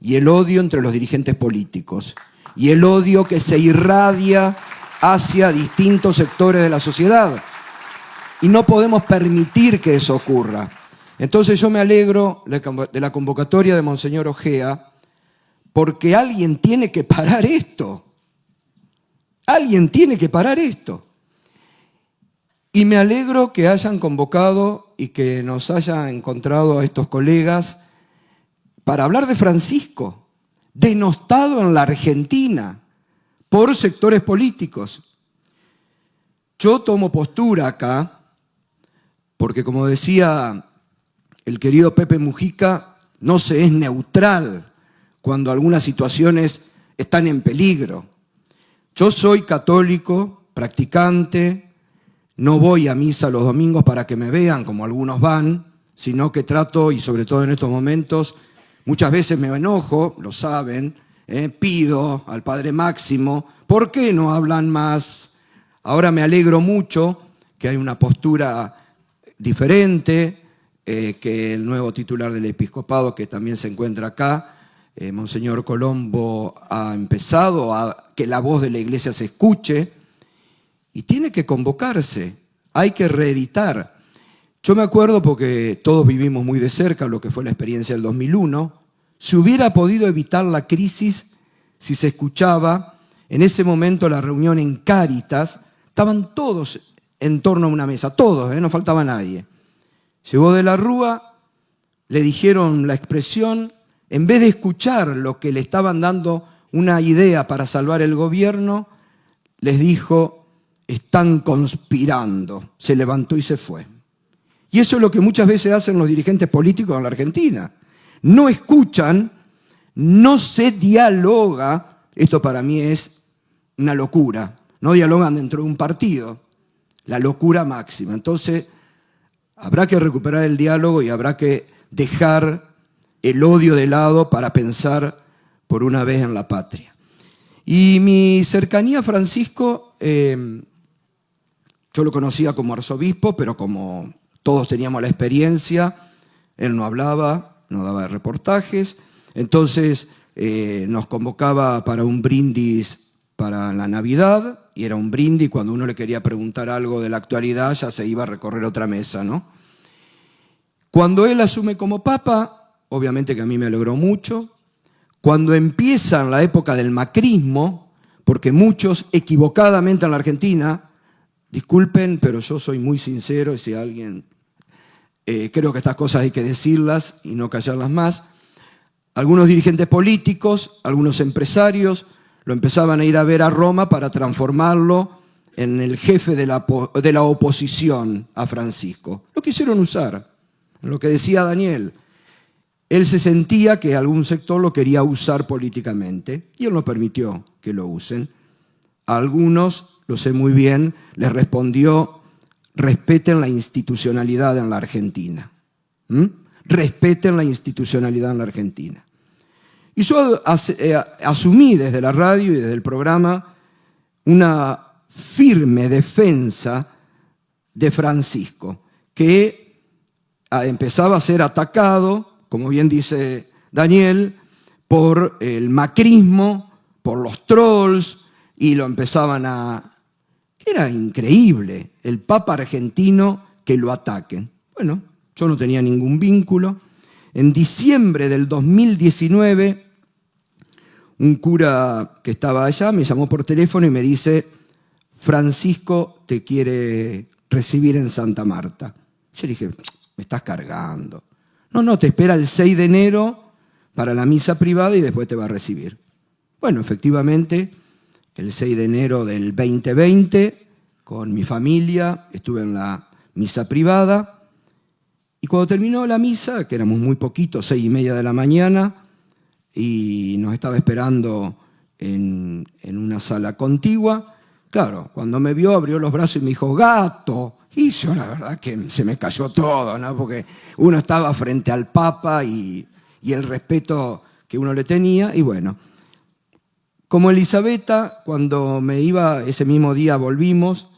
Y el odio entre los dirigentes políticos. Y el odio que se irradia hacia distintos sectores de la sociedad. Y no podemos permitir que eso ocurra. Entonces yo me alegro de la convocatoria de Monseñor Ojea, porque alguien tiene que parar esto. Alguien tiene que parar esto. Y me alegro que hayan convocado y que nos hayan encontrado a estos colegas para hablar de Francisco, denostado en la Argentina por sectores políticos. Yo tomo postura acá, porque como decía el querido Pepe Mujica, no se es neutral cuando algunas situaciones están en peligro. Yo soy católico, practicante, no voy a misa los domingos para que me vean como algunos van, sino que trato, y sobre todo en estos momentos, muchas veces me enojo, lo saben, pido al Padre Máximo, ¿por qué no hablan más? Ahora me alegro mucho que hay una postura diferente, que el nuevo titular del episcopado, que también se encuentra acá, Monseñor Colombo, ha empezado a que la voz de la Iglesia se escuche, y tiene que convocarse, hay que reeditar. Yo me acuerdo, porque todos vivimos muy de cerca lo que fue la experiencia del 2001, se hubiera podido evitar la crisis si se escuchaba en ese momento la reunión en Cáritas, estaban todos en torno a una mesa, todos, no faltaba nadie. Llegó de la Rúa, le dijeron la expresión, en vez de escuchar lo que le estaban dando una idea para salvar el gobierno, les dijo: están conspirando. Se levantó y se fue. Y eso es lo que muchas veces hacen los dirigentes políticos en la Argentina. No escuchan, no se dialoga. Esto para mí es una locura. No dialogan dentro de un partido. La locura máxima. Entonces, habrá que recuperar el diálogo y habrá que dejar el odio de lado para pensar por una vez en la patria. Y mi cercanía a Francisco, yo lo conocía como arzobispo, pero como todos teníamos la experiencia, él no hablaba, no daba reportajes, entonces nos convocaba para un brindis para la Navidad, y era un brindis, cuando uno le quería preguntar algo de la actualidad ya se iba a recorrer otra mesa, ¿no? Cuando él asume como papa, obviamente que a mí me alegró mucho. Cuando empieza la época del macrismo, porque muchos equivocadamente en la Argentina, disculpen, pero yo soy muy sincero, y si alguien, creo que estas cosas hay que decirlas y no callarlas más. Algunos dirigentes políticos, algunos empresarios, lo empezaban a ir a ver a Roma para transformarlo en el jefe de la oposición a Francisco. Lo quisieron usar, en lo que decía Daniel. Él se sentía que algún sector lo quería usar políticamente y él no permitió que lo usen. A algunos, lo sé muy bien, les respondió: respeten la institucionalidad en la Argentina. Respeten la institucionalidad en la Argentina. Y yo asumí desde la radio y desde el programa una firme defensa de Francisco, que empezaba a ser atacado, como bien dice Daniel, por el macrismo, por los trolls, y lo empezaban a... Era increíble, el Papa argentino que lo ataquen. Bueno, yo no tenía ningún vínculo. En diciembre del 2019, un cura que estaba allá me llamó por teléfono y me dice: Francisco te quiere recibir en Santa Marta. Yo dije: me estás cargando. No, te espera el 6 de enero para la misa privada y después te va a recibir. Bueno, efectivamente, el 6 de enero del 2020, con mi familia, estuve en la misa privada. Y cuando terminó la misa, que éramos muy poquitos, 6:30 de la mañana, y nos estaba esperando en una sala contigua, claro, cuando me vio abrió los brazos y me dijo: gato. Y yo la verdad que se me cayó todo, ¿no? Porque uno estaba frente al Papa y el respeto que uno le tenía, y bueno. Como Elisabetta, cuando me iba, ese mismo día volvimos,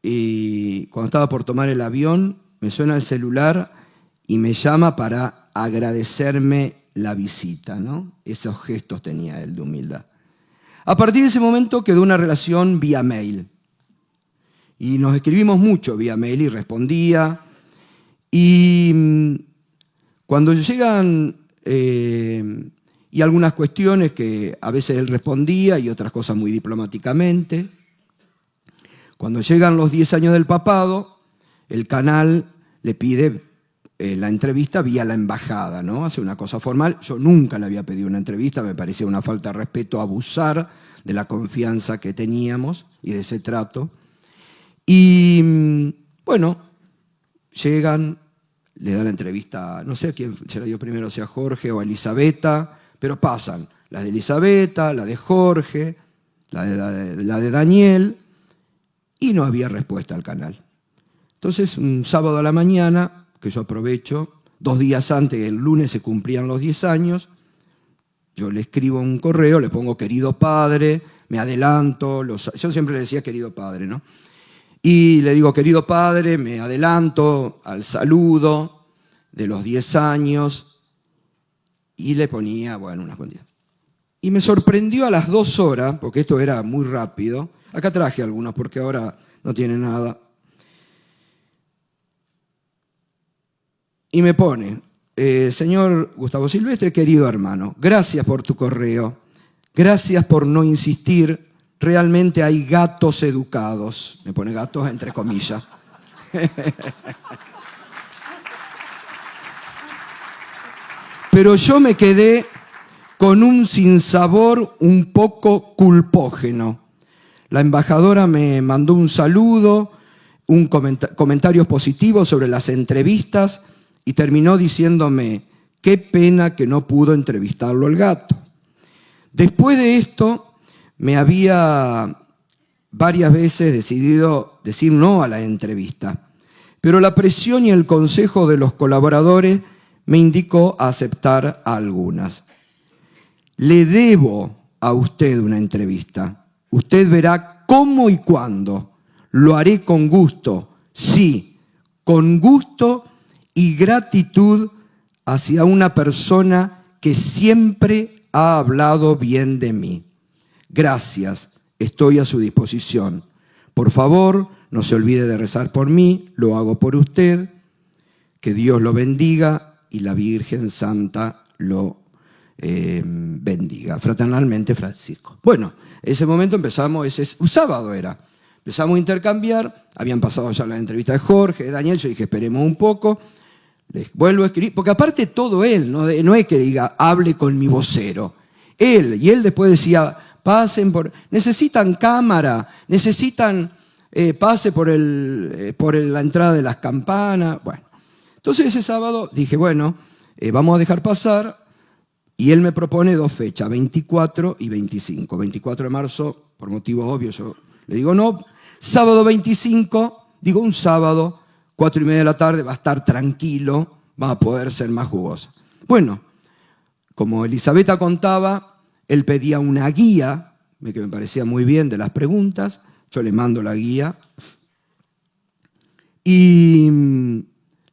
y cuando estaba por tomar el avión, me suena el celular y me llama para agradecerme la visita, ¿no? Esos gestos tenía él de humildad. A partir de ese momento quedó una relación vía mail. Y nos escribimos mucho vía mail y respondía. Y cuando llegan y algunas cuestiones que a veces él respondía y otras cosas muy diplomáticamente. Cuando llegan los 10 años del papado, el canal le pide la entrevista vía la embajada, ¿no? Hace una cosa formal. Yo nunca le había pedido una entrevista, me parecía una falta de respeto, abusar de la confianza que teníamos y de ese trato. Y bueno, llegan, le dan la entrevista, no sé a quién se la dio primero, sea Jorge o a Elisabetta, pero pasan la de Elisabetta, la de Jorge, la de Daniel, y no había respuesta al canal. Entonces, un sábado a la mañana, que yo aprovecho, 2 días antes, el lunes se cumplían los 10 años, yo le escribo un correo, le pongo querido padre, me adelanto, yo siempre le decía querido padre, ¿no? Y le digo querido padre, me adelanto al saludo de los 10 años y le ponía, bueno, una cantidad. Y me sorprendió a las 2 horas, porque esto era muy rápido, acá traje algunos porque ahora no tiene nada. Y me pone, señor Gustavo Silvestre, querido hermano, gracias por tu correo, gracias por no insistir, realmente hay gatos educados. Me pone gatos entre comillas. Pero yo me quedé con un sinsabor un poco culpógeno. La embajadora me mandó un saludo, comentarios positivos sobre las entrevistas y terminó diciéndome, qué pena que no pudo entrevistarlo el gato. Después de esto, me había varias veces decidido decir no a la entrevista, pero la presión y el consejo de los colaboradores me indicó a aceptar algunas. Le debo a usted una entrevista. Usted verá cómo y cuándo. Lo haré con gusto, sí, con gusto y gratitud hacia una persona que siempre ha hablado bien de mí. Gracias, estoy a su disposición. Por favor, no se olvide de rezar por mí, lo hago por usted. Que Dios lo bendiga y la Virgen Santa lo bendiga. Fraternalmente, Francisco. Bueno, en ese momento empezamos, un sábado era, empezamos a intercambiar, habían pasado ya la entrevista de Jorge, de Daniel, yo dije, esperemos un poco, les vuelvo a escribir, porque aparte todo él, no es que diga, hable con mi vocero, él después decía, pasen por, necesitan cámara, necesitan, pase por la entrada de las campanas, bueno. Entonces ese sábado dije, bueno, vamos a dejar pasar, y él me propone 2 fechas, 24 y 25. 24 de marzo, por motivos obvios, yo le digo no. Sábado 25, digo un sábado, 4:30 de la tarde, va a estar tranquilo, va a poder ser más jugosa. Bueno, como Elisabetta contaba, él pedía una guía, que me parecía muy bien, de las preguntas, yo le mando la guía, y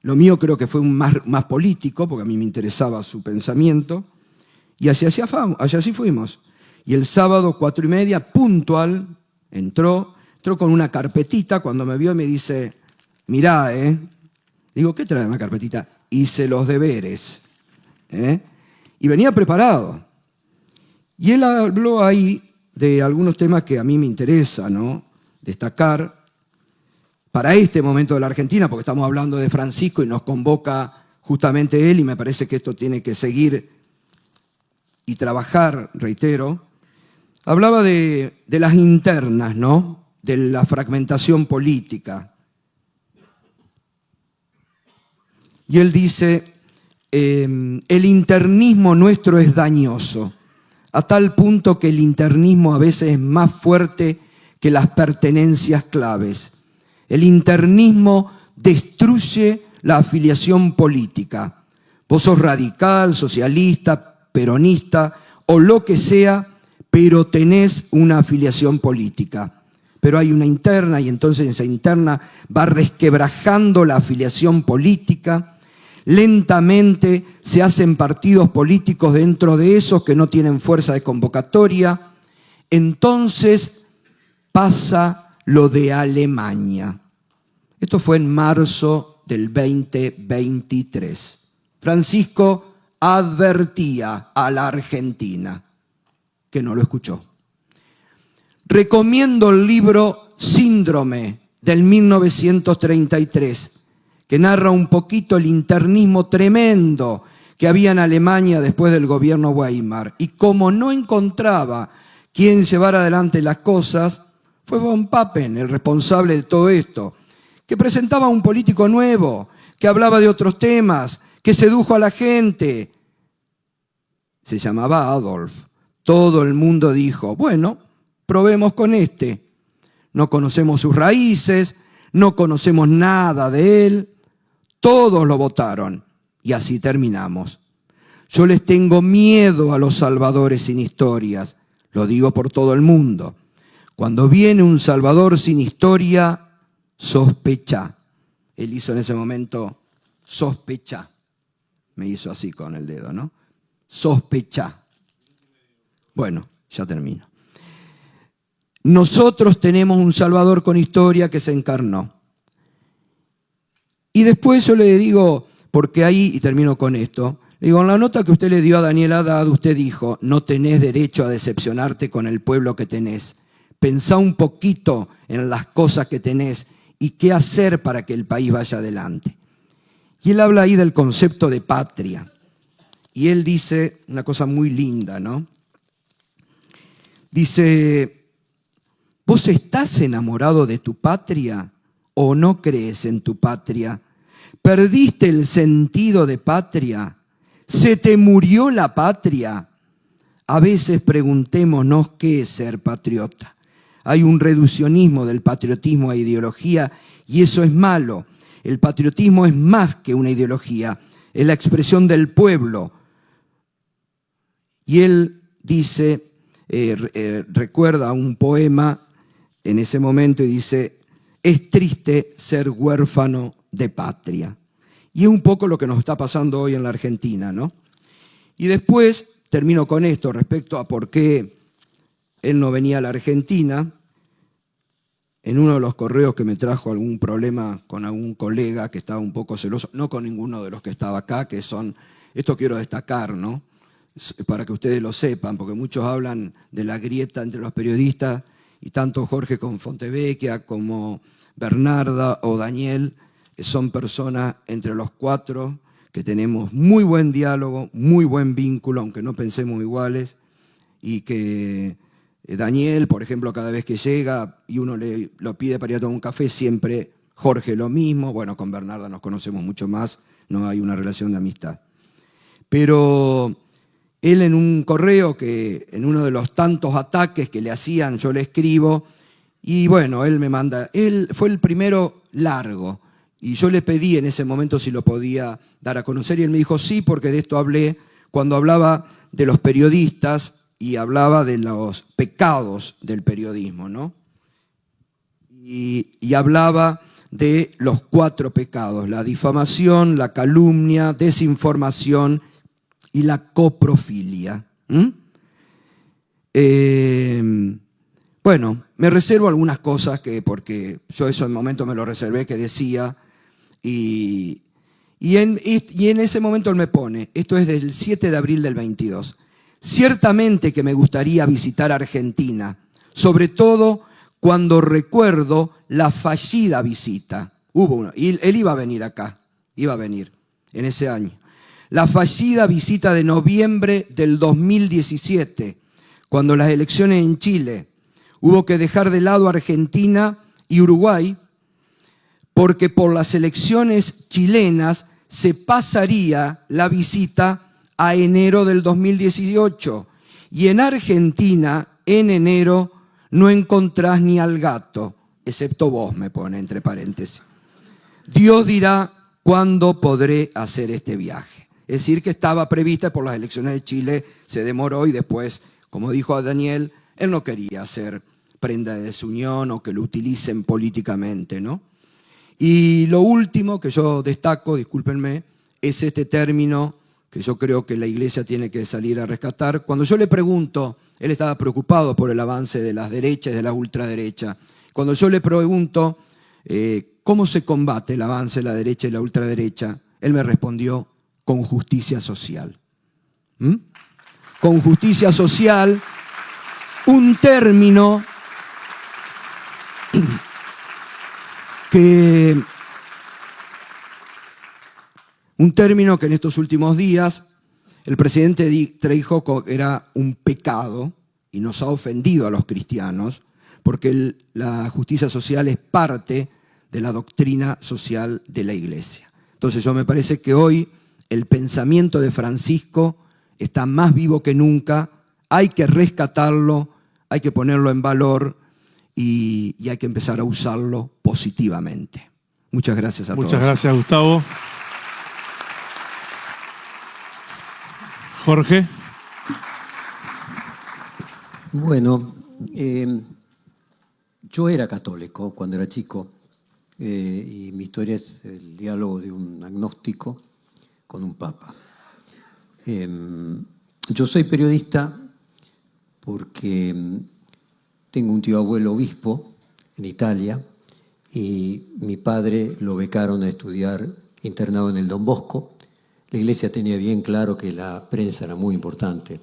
lo mío creo que fue más político, porque a mí me interesaba su pensamiento, y así fuimos. Y el sábado, 4:30, puntual, entró con una carpetita, cuando me vio me dice, mirá, Digo, ¿qué trae una carpetita? Hice los deberes. Y venía preparado. Y él habló ahí de algunos temas que a mí me interesa, ¿no? Destacar para este momento de la Argentina, porque estamos hablando de Francisco y nos convoca justamente él, y me parece que esto tiene que seguir y trabajar, reitero. Hablaba de las internas, ¿no? De la fragmentación política. Y él dice, el internismo nuestro es dañoso, a tal punto que el internismo a veces es más fuerte que las pertenencias claves. El internismo destruye la afiliación política. Vos sos radical, socialista, peronista o lo que sea, pero tenés una afiliación política. Pero hay una interna y entonces esa interna va resquebrajando la afiliación política. Lentamente se hacen partidos políticos dentro de esos que no tienen fuerza de convocatoria. Entonces pasa lo de Alemania. Esto fue en marzo del 2023. Francisco advertía a la Argentina, que no lo escuchó. Recomiendo el libro Síndrome del 1933, que narra un poquito el internismo tremendo que había en Alemania después del gobierno Weimar. Y como no encontraba quien llevara adelante las cosas, fue von Papen el responsable de todo esto, que presentaba un político nuevo, que hablaba de otros temas, que sedujo a la gente. Se llamaba Adolf. Todo el mundo dijo, bueno, probemos con este. No conocemos sus raíces, no conocemos nada de él. Todos lo votaron y así terminamos. Yo les tengo miedo a los salvadores sin historias. Lo digo por todo el mundo. Cuando viene un salvador sin historia, sospecha. Él hizo en ese momento sospecha. Me hizo así con el dedo, ¿no? Sospecha. Bueno, ya termino. Nosotros tenemos un Salvador con historia que se encarnó. Y después yo le digo, porque ahí, y termino con esto, le digo, en la nota que usted le dio a Daniel Haddad, usted dijo, no tenés derecho a decepcionarte con el pueblo que tenés. Pensá un poquito en las cosas que tenés y qué hacer para que el país vaya adelante. Y él habla ahí del concepto de patria. Y él dice una cosa muy linda, ¿no? Dice, ¿Vos estás enamorado de tu patria o no crees en tu patria? ¿Perdiste el sentido de patria? ¿Se te murió la patria? A veces preguntémonos qué es ser patriota. Hay un reduccionismo del patriotismo a ideología y eso es malo. El patriotismo es más que una ideología, es la expresión del pueblo. Y él dice, recuerda un poema en ese momento y dice, es triste ser huérfano de patria. Y es un poco lo que nos está pasando hoy en la Argentina, ¿no? Y después, termino con esto respecto a por qué él no venía a la Argentina. En uno de los correos que me trajo algún problema con algún colega que estaba un poco celoso, no con ninguno de los que estaba acá, que son, esto quiero destacar, ¿no? Para que ustedes lo sepan, porque muchos hablan de la grieta entre los periodistas y tanto Jorge con Fontevecchia como Bernarda o Daniel son personas entre los cuatro que tenemos muy buen diálogo, muy buen vínculo, aunque no pensemos iguales, y que Daniel, por ejemplo, cada vez que llega y uno lo pide para ir a tomar un café, siempre Jorge lo mismo. Bueno, con Bernarda nos conocemos mucho más, no hay una relación de amistad. Pero él en un correo, que en uno de los tantos ataques que le hacían, yo le escribo, y bueno, él me manda, él fue el primero largo, y yo le pedí en ese momento si lo podía dar a conocer, y él me dijo sí, porque de esto hablé cuando hablaba de los periodistas y hablaba de los pecados del periodismo, ¿no? Y hablaba de los 4 pecados, la difamación, la calumnia, desinformación y la coprofilia. Bueno, me reservo algunas cosas porque yo eso en momento me lo reservé, que decía, y en ese momento él me pone, esto es del 7 de abril del 22, ciertamente que me gustaría visitar Argentina, sobre todo cuando recuerdo la fallida visita. Hubo una, y él iba a venir acá, iba a venir en ese año. La fallida visita de noviembre del 2017, cuando las elecciones en Chile hubo que dejar de lado a Argentina y Uruguay, porque por las elecciones chilenas se pasaría la visita a enero del 2018. Y en Argentina, en enero, no encontrás ni al gato, excepto vos, me pone entre paréntesis. Dios dirá cuándo podré hacer este viaje. Es decir, que estaba prevista por las elecciones de Chile, se demoró y después, como dijo Daniel, él no quería hacer prenda de desunión o que lo utilicen políticamente, ¿no? Y lo último que yo destaco, discúlpenme, es este término que yo creo que la Iglesia tiene que salir a rescatar. Cuando yo le pregunto, él estaba preocupado por el avance de las derechas y de la ultraderecha. Cuando yo le pregunto cómo se combate el avance de la derecha y la ultraderecha, él me respondió, con justicia social. Con justicia social, un término que en estos últimos días el presidente dijo que era un pecado y nos ha ofendido a los cristianos porque la justicia social es parte de la doctrina social de la Iglesia. Entonces yo me parece que hoy el pensamiento de Francisco está más vivo que nunca, hay que rescatarlo, hay que ponerlo en valor y hay que empezar a usarlo positivamente. Muchas gracias a todos. Muchas gracias, Gustavo. Jorge. Bueno, yo era católico cuando era chico y mi historia es el diálogo de un agnóstico con un papa. Yo soy periodista porque tengo un tío abuelo obispo en Italia y mi padre lo becaron a estudiar internado en el Don Bosco. La Iglesia tenía bien claro que la prensa era muy importante.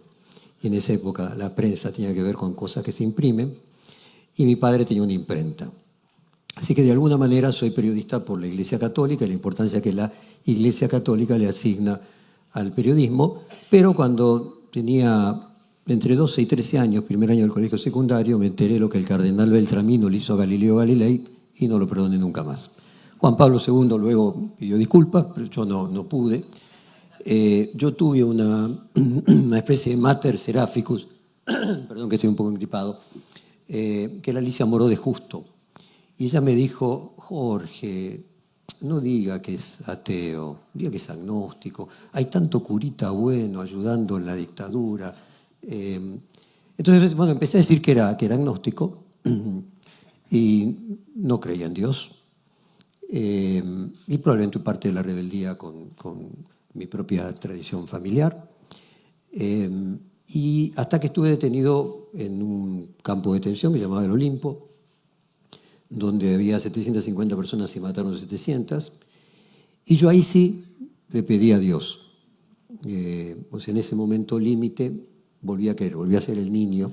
Y en esa época la prensa tenía que ver con cosas que se imprimen y mi padre tenía una imprenta. Así que de alguna manera soy periodista por la Iglesia Católica y la importancia que la Iglesia Católica le asigna al periodismo, pero cuando tenía entre 12 y 13 años, primer año del colegio secundario, me enteré lo que el cardenal Beltramino le hizo a Galileo Galilei y no lo perdoné nunca más. Juan Pablo II luego pidió disculpas, pero yo no pude. Yo tuve una especie de mater seraphicus, perdón que estoy un poco engripado, que era Alicia Moró de Justo. Y ella me dijo: Jorge, no diga que es ateo, diga que es agnóstico. Hay tanto curita bueno ayudando en la dictadura. Entonces, bueno, empecé a decir que era agnóstico y no creía en Dios. Y probablemente parte de la rebeldía con mi propia tradición familiar. Y hasta que estuve detenido en un campo de detención que se llamaba el Olimpo, donde había 750 personas y mataron 700. Y yo ahí sí le pedí a Dios. O sea, en ese momento límite volví a querer, volví a ser el niño.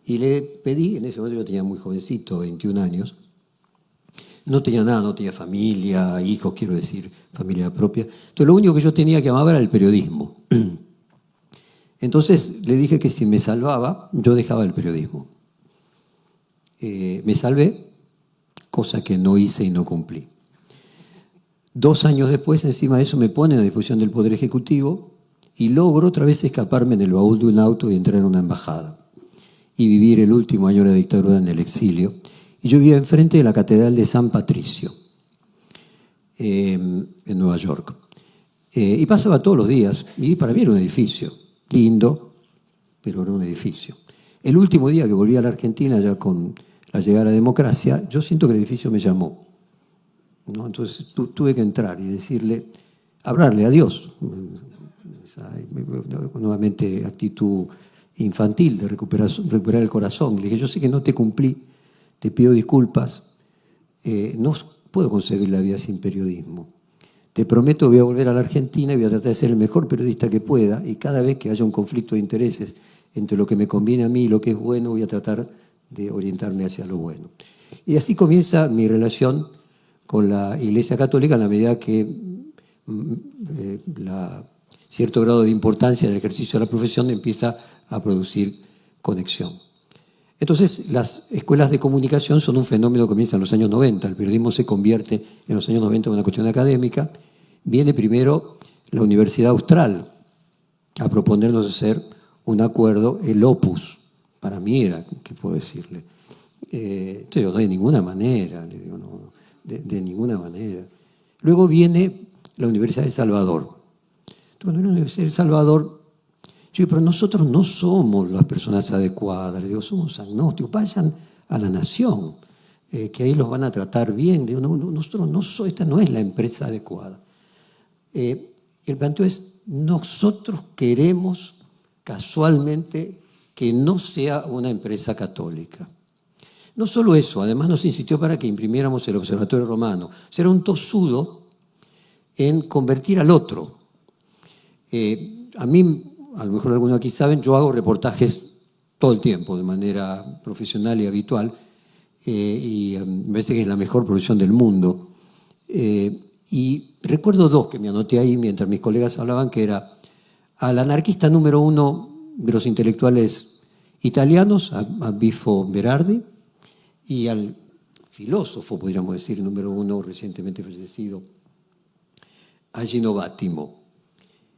Y le pedí, en ese momento yo tenía muy jovencito, 21 años. No tenía nada, no tenía familia, hijos, quiero decir, familia propia. Entonces lo único que yo tenía que amar era el periodismo. Entonces le dije que si me salvaba, yo dejaba el periodismo. Me salvé, cosa que no hice y no cumplí. 2 años después, encima de eso, me ponen a disposición del Poder Ejecutivo y logro otra vez escaparme en el baúl de un auto y entrar a una embajada. Y vivir el último año de la dictadura en el exilio. Y yo vivía enfrente de la Catedral de San Patricio, en Nueva York. Y pasaba todos los días, y para mí era un edificio, lindo, pero era un edificio. El último día que volví a la Argentina, ya con la llegada a la democracia, yo siento que el edificio me llamó, ¿no? Entonces tuve que entrar y decirle, hablarle a Dios. Nuevamente actitud infantil de recuperar el corazón. Le dije: yo sé que no te cumplí, te pido disculpas, no puedo concebir la vida sin periodismo. Te prometo que voy a volver a la Argentina y voy a tratar de ser el mejor periodista que pueda, y cada vez que haya un conflicto de intereses entre lo que me conviene a mí y lo que es bueno, voy a tratar de orientarme hacia lo bueno. Y así comienza mi relación con la Iglesia Católica, en la medida que cierto grado de importancia en el ejercicio de la profesión empieza a producir conexión. Entonces, las escuelas de comunicación son un fenómeno que comienza en los años 90. El periodismo se convierte en los años 90 en una cuestión académica. Viene primero la Universidad Austral a proponernos hacer un acuerdo, el Opus. Para mí era, ¿qué puedo decirle? Yo no, de ninguna manera, le digo, no, de ninguna manera. Luego viene la Universidad de El Salvador. Cuando viene la Universidad de El Salvador, yo digo, pero nosotros no somos las personas adecuadas. Le digo, somos agnósticos, vayan a la Nación, que ahí los van a tratar bien. Le digo, no, nosotros no esta no es la empresa adecuada. El planteo es, nosotros queremos casualmente que no sea una empresa católica. No solo eso, además nos insistió para que imprimiéramos el Observatorio Romano. O sea, era un tosudo en convertir al otro. A mí, a lo mejor algunos aquí saben, yo hago reportajes todo el tiempo, de manera profesional y habitual, y me parece que es la mejor profesión del mundo. Y recuerdo 2 que me anoté ahí mientras mis colegas hablaban, que era al anarquista número 1 de los intelectuales italianos, a Bifo Berardi, y al filósofo, podríamos decir, número 1, recientemente fallecido, a Gino Vattimo.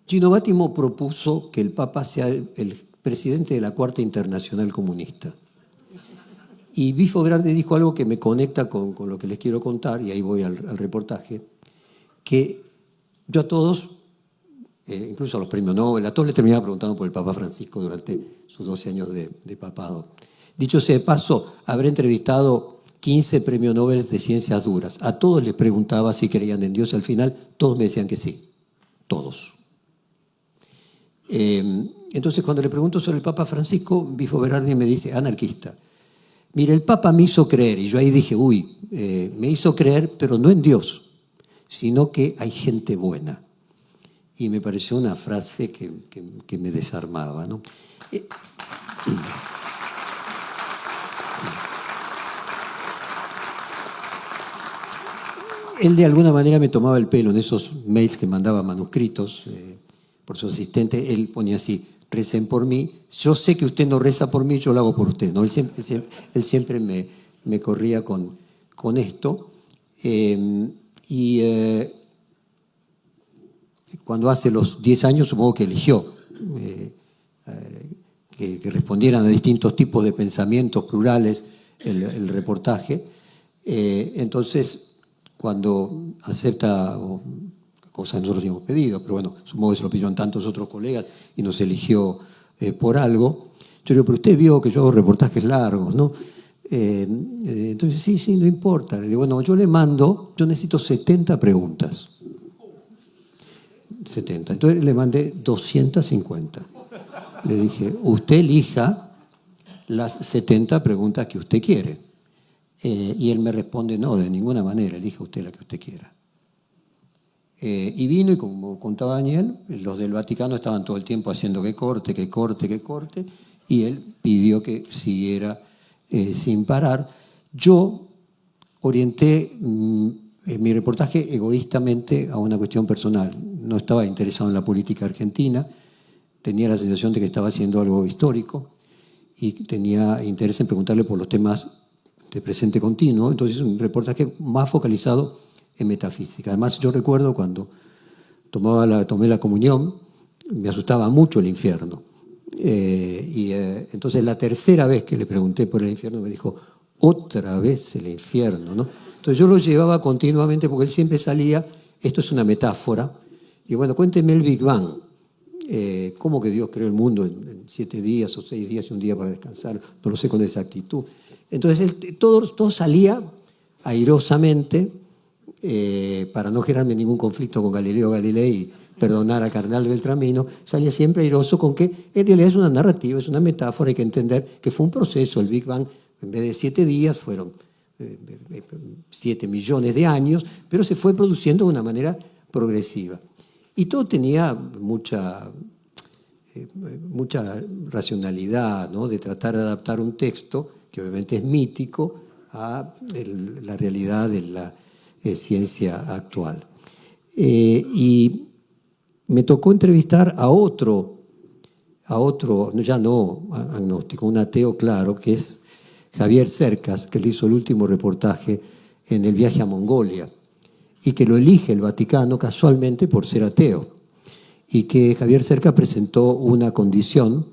Gino Vattimo propuso que el Papa sea el presidente de la Cuarta Internacional Comunista. Y Bifo Berardi dijo algo que me conecta con lo que les quiero contar, y ahí voy al reportaje, que yo a todos, incluso a los premios Nobel, a todos les terminaba preguntando por el Papa Francisco durante sus 12 años de papado. Dicho sea de paso, habré entrevistado 15 premios Nobel de ciencias duras. A todos les preguntaba si creían en Dios, al final todos me decían que sí, todos. Entonces, cuando le pregunto sobre el Papa Francisco, Bifo Berardi me dice, anarquista. Mire, el Papa me hizo creer, y yo ahí dije, me hizo creer, pero no en Dios, sino que hay gente buena. Y me pareció una frase que me desarmaba, ¿no? Él de alguna manera me tomaba el pelo en esos mails que mandaba manuscritos por su asistente. Él ponía así, recen por mí. Yo sé que usted no reza por mí, yo lo hago por usted, ¿no? Él siempre me corría con esto. Cuando hace los 10 años, supongo que eligió que respondieran a distintos tipos de pensamientos plurales el reportaje. Entonces, cuando acepta cosas que nosotros hemos pedido, pero bueno, supongo que se lo pidieron tantos otros colegas y nos eligió por algo. Yo digo, pero usted vio que yo hago reportajes largos, ¿no? Entonces, sí, no importa. Le digo, bueno, yo le mando, yo necesito 70 preguntas. 70. Entonces le mandé 250. Le dije, usted elija las 70 preguntas que usted quiere. Y él me responde, no, de ninguna manera, elija usted la que usted quiera. Y vino y como contaba Daniel, los del Vaticano estaban todo el tiempo haciendo que corte, y él pidió que siguiera sin parar. Yo orienté mi reportaje egoístamente a una cuestión personal. No estaba interesado en la política argentina, tenía la sensación de que estaba haciendo algo histórico y tenía interés en preguntarle por los temas de presente continuo. Entonces, un reportaje más focalizado en metafísica. Además, yo recuerdo cuando tomé la comunión, me asustaba mucho el infierno. Entonces, la tercera vez que le pregunté por el infierno, me dijo, otra vez el infierno, ¿no? Entonces, yo lo llevaba continuamente porque él siempre salía, esto es una metáfora, y bueno, cuénteme el Big Bang. ¿Cómo que Dios creó el mundo en 7 días o 6 días y un día para descansar? No lo sé con exactitud. Entonces, todo salía airosamente, para no generarme ningún conflicto con Galileo Galilei y perdonar al cardenal Beltramino, salía siempre airoso con que en realidad es una narrativa, es una metáfora, hay que entender que fue un proceso. El Big Bang, en vez de 7 días, fueron 7 millones de años, pero se fue produciendo de una manera progresiva. Y todo tenía mucha racionalidad, ¿no? De tratar de adaptar un texto, que obviamente es mítico, a la realidad de la ciencia actual. Y me tocó entrevistar a otro, ya no agnóstico, un ateo claro, que es Javier Cercas, que le hizo el último reportaje en el viaje a Mongolia, y que lo elige el Vaticano casualmente por ser ateo, y que Javier Cercas presentó una condición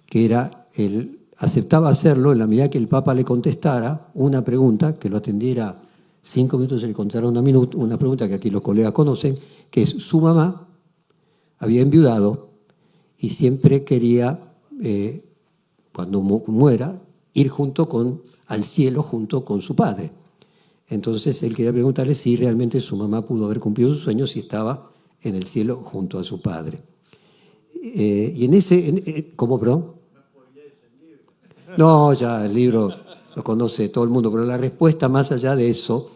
que era, él aceptaba hacerlo en la medida que el Papa le contestara una pregunta, que lo atendiera 5 minutos y le contestara una pregunta que aquí los colegas conocen, que es: su mamá había enviudado y siempre quería, cuando muera, ir al cielo junto con su padre. Entonces él quería preguntarle si realmente su mamá pudo haber cumplido sus sueños, si estaba en el cielo junto a su padre. Y en ese... ¿Cómo, perdón? No, ya el libro lo conoce todo el mundo, pero la respuesta más allá de eso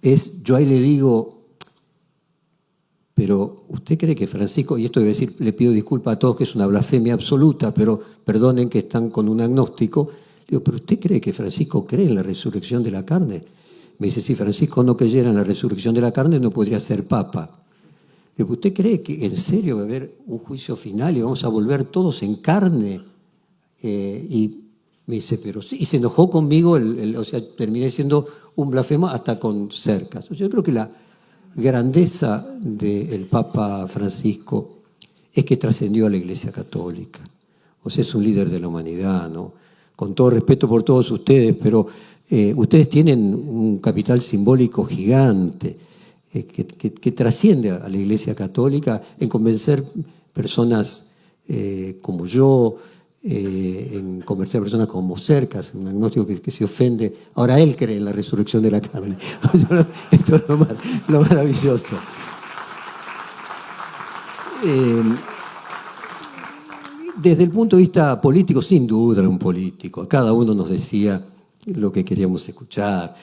es, yo ahí le digo, pero ¿usted cree que Francisco, y esto debe decir, le pido disculpas a todos que es una blasfemia absoluta, pero perdonen que están con un agnóstico, digo, pero ¿usted cree que Francisco cree en la resurrección de la carne? Me dice, si Francisco no creyera en la resurrección de la carne, no podría ser papa. Digo, ¿usted cree que en serio va a haber un juicio final y vamos a volver todos en carne? Y me dice, pero sí, y se enojó conmigo, o sea, terminé siendo un blasfemo hasta con Cercas. O sea, yo creo que la grandeza del Papa Francisco es que trascendió a la Iglesia Católica. O sea, es un líder de la humanidad, ¿no? Con todo respeto por todos ustedes, pero ustedes tienen un capital simbólico gigante que trasciende a la Iglesia Católica en convencer personas como yo, en convencer a personas como Cercas, un agnóstico que se ofende. Ahora él cree en la resurrección de la carne. Esto es lo maravilloso. Desde el punto de vista político, sin duda era un político. Cada uno nos decía lo que queríamos escuchar.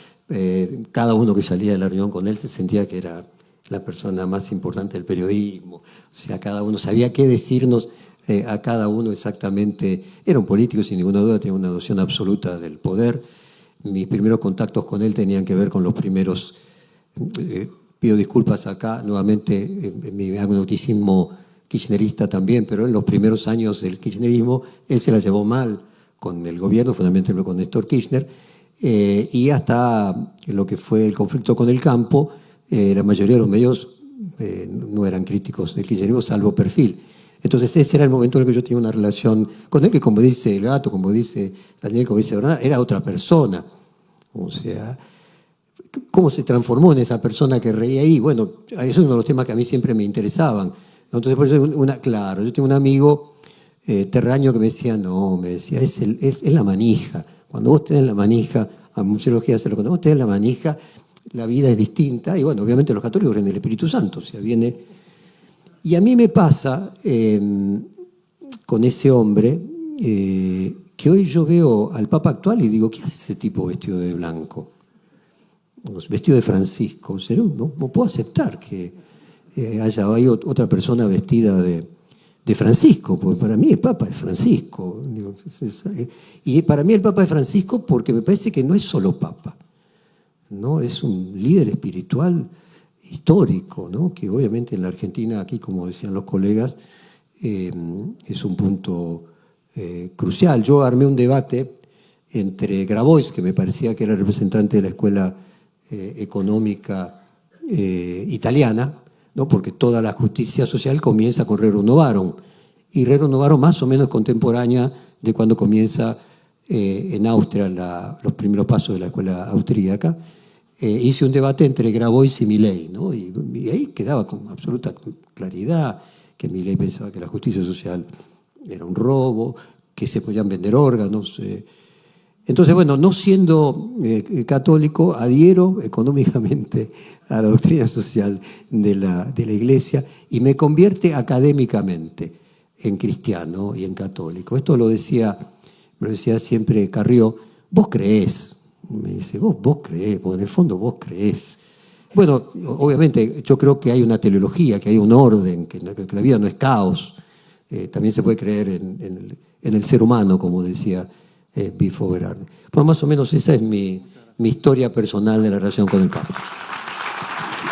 Cada uno que salía de la reunión con él se sentía que era la persona más importante del periodismo. O sea, cada uno sabía qué decirnos a cada uno exactamente. Era un político, sin ninguna duda, tenía una noción absoluta del poder. Mis primeros contactos con él tenían que ver con los primeros... pido disculpas acá, nuevamente, en mi agnosticismo kirchnerista también, pero en los primeros años del kirchnerismo él se la llevó mal con el gobierno, fundamentalmente con Néstor Kirchner, y hasta lo que fue el conflicto con el campo, la mayoría de los medios no eran críticos del kirchnerismo, salvo Perfil. Entonces ese era el momento en el que yo tenía una relación con él, que como dice el Gato, como dice Daniel, como dice Bernard, era otra persona. O sea, ¿cómo se transformó en esa persona que reía ahí? Bueno, eso es uno de los temas que a mí siempre me interesaban. Entonces, por eso, claro, yo tengo un amigo terráqueo que me decía, es la manija. Cuando vos tenés la manija, a museología hacerlo, cuando vos tenés la manija, la vida es distinta. Y bueno, obviamente los católicos creen en el Espíritu Santo, o sea, viene... Y a mí me pasa con ese hombre que hoy yo veo al Papa actual y digo, ¿qué hace ese tipo vestido de blanco? Vestido de Francisco. O sea, no puedo aceptar que hay otra persona vestida de Francisco, porque para mí el Papa es Francisco. Y para mí el Papa es Francisco porque me parece que no es solo Papa, ¿no? Es un líder espiritual histórico, ¿no? Que obviamente en la Argentina, aquí como decían los colegas, es un punto crucial. Yo armé un debate entre Grabois, que me parecía que era el representante de la escuela económica italiana, ¿no? Porque toda la justicia social comienza con Rerum Novarum, y Rerum Novarum más o menos contemporánea de cuando comienza en Austria los primeros pasos de la escuela austríaca. Hice un debate entre Grabois y Milei, ¿no? Y ahí quedaba con absoluta claridad que Milei pensaba que la justicia social era un robo, que se podían vender órganos. Entonces, bueno, no siendo católico, adhiero económicamente a la doctrina social de la Iglesia y me convierte académicamente en cristiano y en católico. Esto me lo decía siempre Carrió, vos creés. Me dice, vos creés, porque en el fondo vos creés. Bueno, obviamente yo creo que hay una teleología, que hay un orden, que la vida no es caos. También se puede creer en el ser humano, como decía Bifo Berardi. Pues más o menos esa es mi historia personal de la relación con el Papa.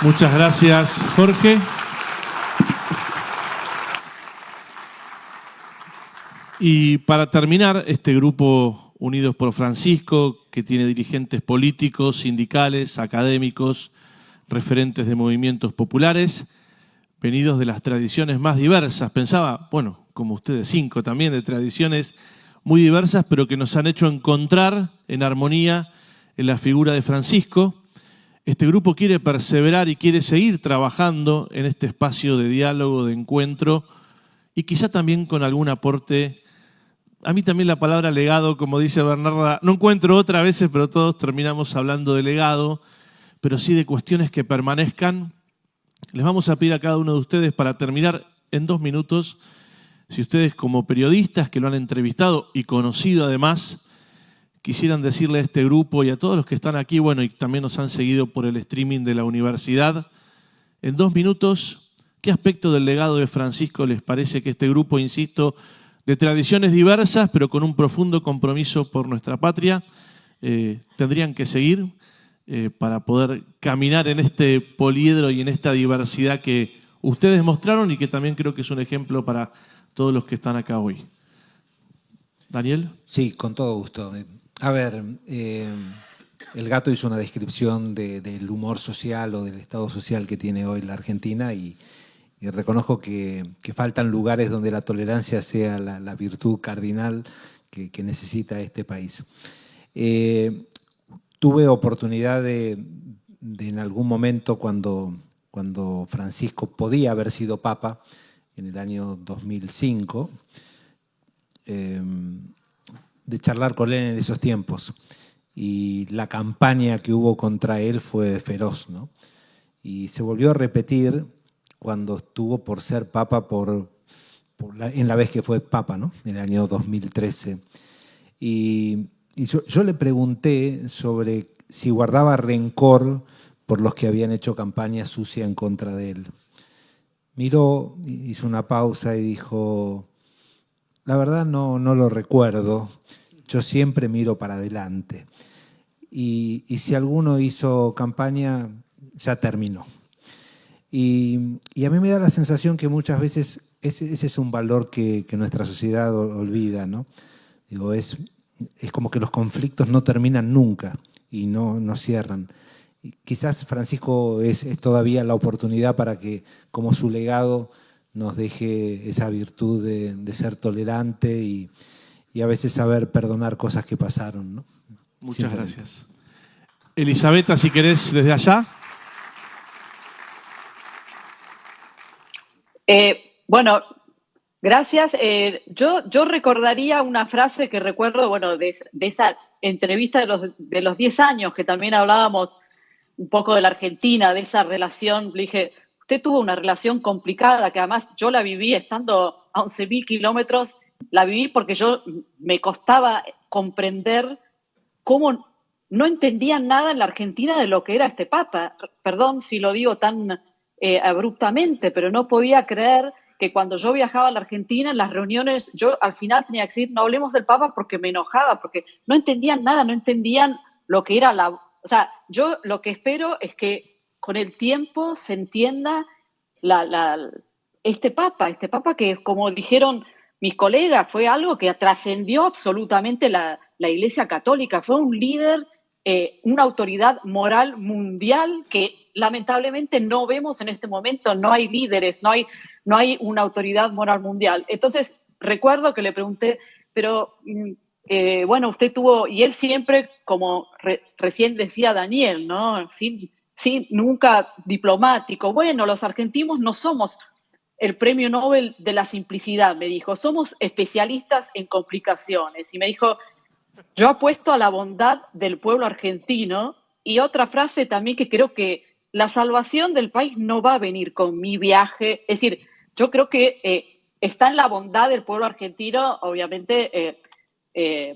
Muchas gracias, Jorge. Y para terminar, este grupo Unidos por Francisco, que tiene dirigentes políticos, sindicales, académicos, referentes de movimientos populares, venidos de las tradiciones más diversas. Pensaba, bueno, como ustedes 5 también, de tradiciones muy diversas, pero que nos han hecho encontrar en armonía en la figura de Francisco. Este grupo quiere perseverar y quiere seguir trabajando en este espacio de diálogo, de encuentro, y quizá también con algún aporte. A mí también la palabra legado, como dice Bernarda, no encuentro otra veces, pero todos terminamos hablando de legado, pero sí de cuestiones que permanezcan. Les vamos a pedir a cada uno de ustedes, para terminar en 2 minutos, si ustedes como periodistas que lo han entrevistado y conocido además, quisieran decirle a este grupo y a todos los que están aquí, bueno, y también nos han seguido por el streaming de la universidad, en 2 minutos, ¿qué aspecto del legado de Francisco les parece que este grupo, insisto, de tradiciones diversas, pero con un profundo compromiso por nuestra patria, tendrían que seguir para poder caminar en este poliedro y en esta diversidad que ustedes mostraron y que también creo que es un ejemplo para todos los que están acá hoy? ¿Daniel? Sí, con todo gusto. A ver, el Gato hizo una descripción del humor social o del estado social que tiene hoy la Argentina y reconozco que faltan lugares donde la tolerancia sea la virtud cardinal que necesita este país. Tuve oportunidad de en algún momento, cuando Francisco podía haber sido Papa, en el año 2005, de charlar con él en esos tiempos. Y la campaña que hubo contra él fue feroz, ¿no? Y se volvió a repetir cuando estuvo por ser Papa en la vez que fue Papa, ¿no? En el año 2013. Y yo le pregunté sobre si guardaba rencor por los que habían hecho campaña sucia en contra de él. Miró, hizo una pausa y dijo, la verdad no lo recuerdo, yo siempre miro para adelante. Y si alguno hizo campaña, ya terminó. Y a mí me da la sensación que muchas veces ese es un valor que nuestra sociedad olvida, ¿no? Digo, es como que los conflictos no terminan nunca y no cierran. Y quizás Francisco es todavía la oportunidad para que, como su legado, nos deje esa virtud de ser tolerante y a veces saber perdonar cosas que pasaron, ¿no? Muchas gracias. Elisabetta, si querés, desde allá. Bueno, gracias. Yo recordaría una frase que recuerdo, bueno, de esa entrevista de los 10 años, que también hablábamos un poco de la Argentina, de esa relación. Le dije, usted tuvo una relación complicada, que además yo la viví estando a 11.000 kilómetros, la viví porque me costaba comprender cómo no entendían nada en la Argentina de lo que era este Papa. Perdón si lo digo tan abruptamente, pero no podía creer que cuando yo viajaba a la Argentina, en las reuniones, yo al final tenía que decir, no hablemos del Papa porque me enojaba, porque no entendían nada, no entendían lo que era la... O sea, yo lo que espero es que con el tiempo se entienda este Papa que, como dijeron mis colegas, fue algo que trascendió absolutamente la Iglesia Católica, fue un líder, una autoridad moral mundial que lamentablemente no vemos en este momento. No hay líderes, no hay una autoridad moral mundial. Entonces, recuerdo que le pregunté, pero bueno, usted tuvo, y él siempre, como recién decía Daniel, ¿no? Sin nunca diplomático. Bueno, los argentinos no somos el premio Nobel de la simplicidad, me dijo, somos especialistas en complicaciones. Y me dijo, yo apuesto a la bondad del pueblo argentino. Y otra frase también, que creo que la salvación del país no va a venir con mi viaje. Es decir, yo creo que está en la bondad del pueblo argentino, obviamente,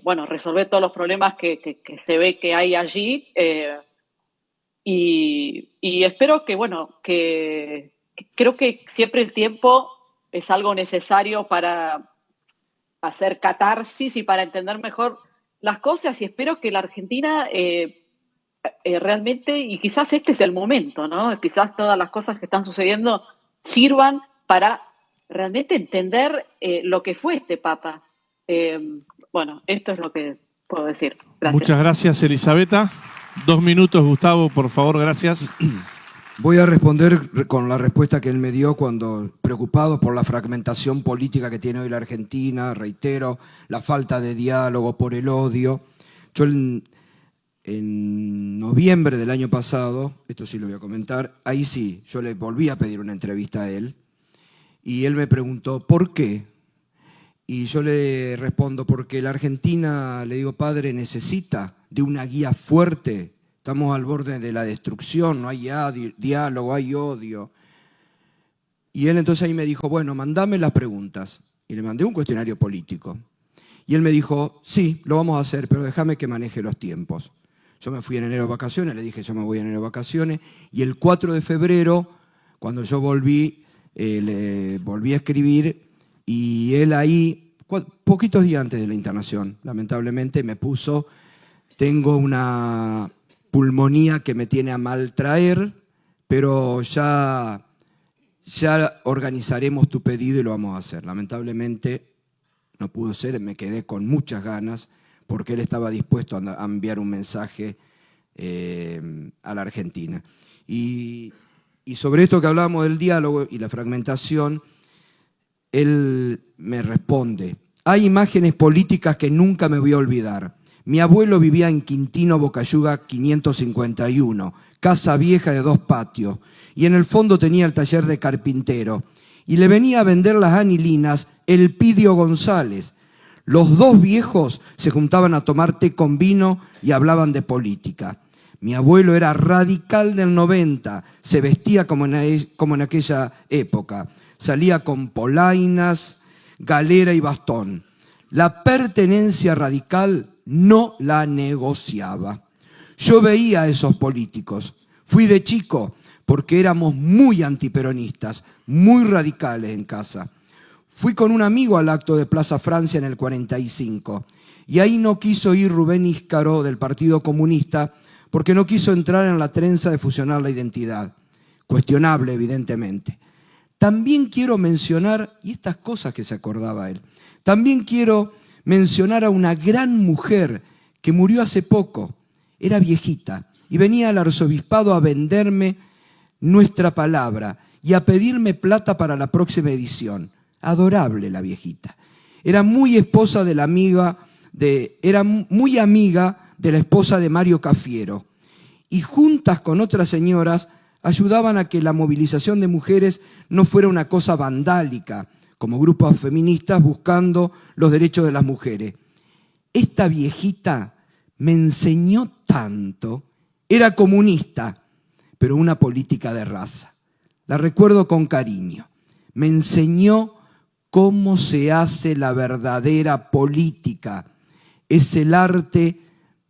bueno, resolver todos los problemas que se ve que hay allí. Y espero que, bueno, que creo que siempre el tiempo es algo necesario para hacer catarsis y para entender mejor las cosas, y espero que la Argentina realmente, y quizás este es el momento, ¿no? Quizás todas las cosas que están sucediendo sirvan para realmente entender lo que fue este Papa. Bueno, esto es lo que puedo decir. Gracias. Muchas gracias, Elisabetta. 2 minutos, Gustavo, por favor, gracias. Voy a responder con la respuesta que él me dio cuando, preocupado por la fragmentación política que tiene hoy la Argentina, reitero, la falta de diálogo, por el odio. Yo en noviembre del año pasado, esto sí lo voy a comentar, ahí sí, yo le volví a pedir una entrevista a él y él me preguntó, ¿por qué? Y yo le respondo, porque la Argentina, le digo, padre, necesita de una guía fuerte. Estamos al borde de la destrucción, no hay diálogo, hay odio. Y él entonces ahí me dijo, bueno, mandame las preguntas. Y le mandé un cuestionario político. Y él me dijo, sí, lo vamos a hacer, pero déjame que maneje los tiempos. Yo me fui en enero de vacaciones, le dije, yo me voy en enero de vacaciones. Y el 4 de febrero, cuando yo volví, le volví a escribir, y él ahí, poquitos días antes de la internación, lamentablemente, me puso, tengo una pulmonía que me tiene a mal traer, pero ya organizaremos tu pedido y lo vamos a hacer. Lamentablemente no pudo ser, me quedé con muchas ganas porque él estaba dispuesto a enviar un mensaje a la Argentina. Y sobre esto que hablábamos del diálogo y la fragmentación, él me responde, hay imágenes políticas que nunca me voy a olvidar. Mi abuelo vivía en Quintino Bocayuga 551, casa vieja de 2 patios, y en el fondo tenía el taller de carpintero. Y le venía a vender las anilinas Elpidio González. Los 2 viejos se juntaban a tomar té con vino y hablaban de política. Mi abuelo era radical del 90, se vestía como en aquella época. Salía con polainas, galera y bastón. La pertenencia radical no la negociaba. Yo veía a esos políticos. Fui de chico porque éramos muy antiperonistas, muy radicales en casa. Fui con un amigo al acto de Plaza Francia en el 45 y ahí no quiso ir Rubén Íscaro del Partido Comunista porque no quiso entrar en la trenza de fusionar la identidad. Cuestionable, evidentemente. También quiero mencionar, y estas cosas que se acordaba él, también quiero mencionar a una gran mujer que murió hace poco, era viejita, y venía al arzobispado a venderme nuestra palabra y a pedirme plata para la próxima edición. Adorable la viejita. Era muy esposa de la amiga era muy amiga de la esposa de Mario Cafiero. Y juntas con otras señoras ayudaban a que la movilización de mujeres no fuera una cosa vandálica, como grupos feministas buscando los derechos de las mujeres. Esta viejita me enseñó tanto. Era comunista, pero una política de raza. La recuerdo con cariño. Me enseñó cómo se hace la verdadera política. Es el arte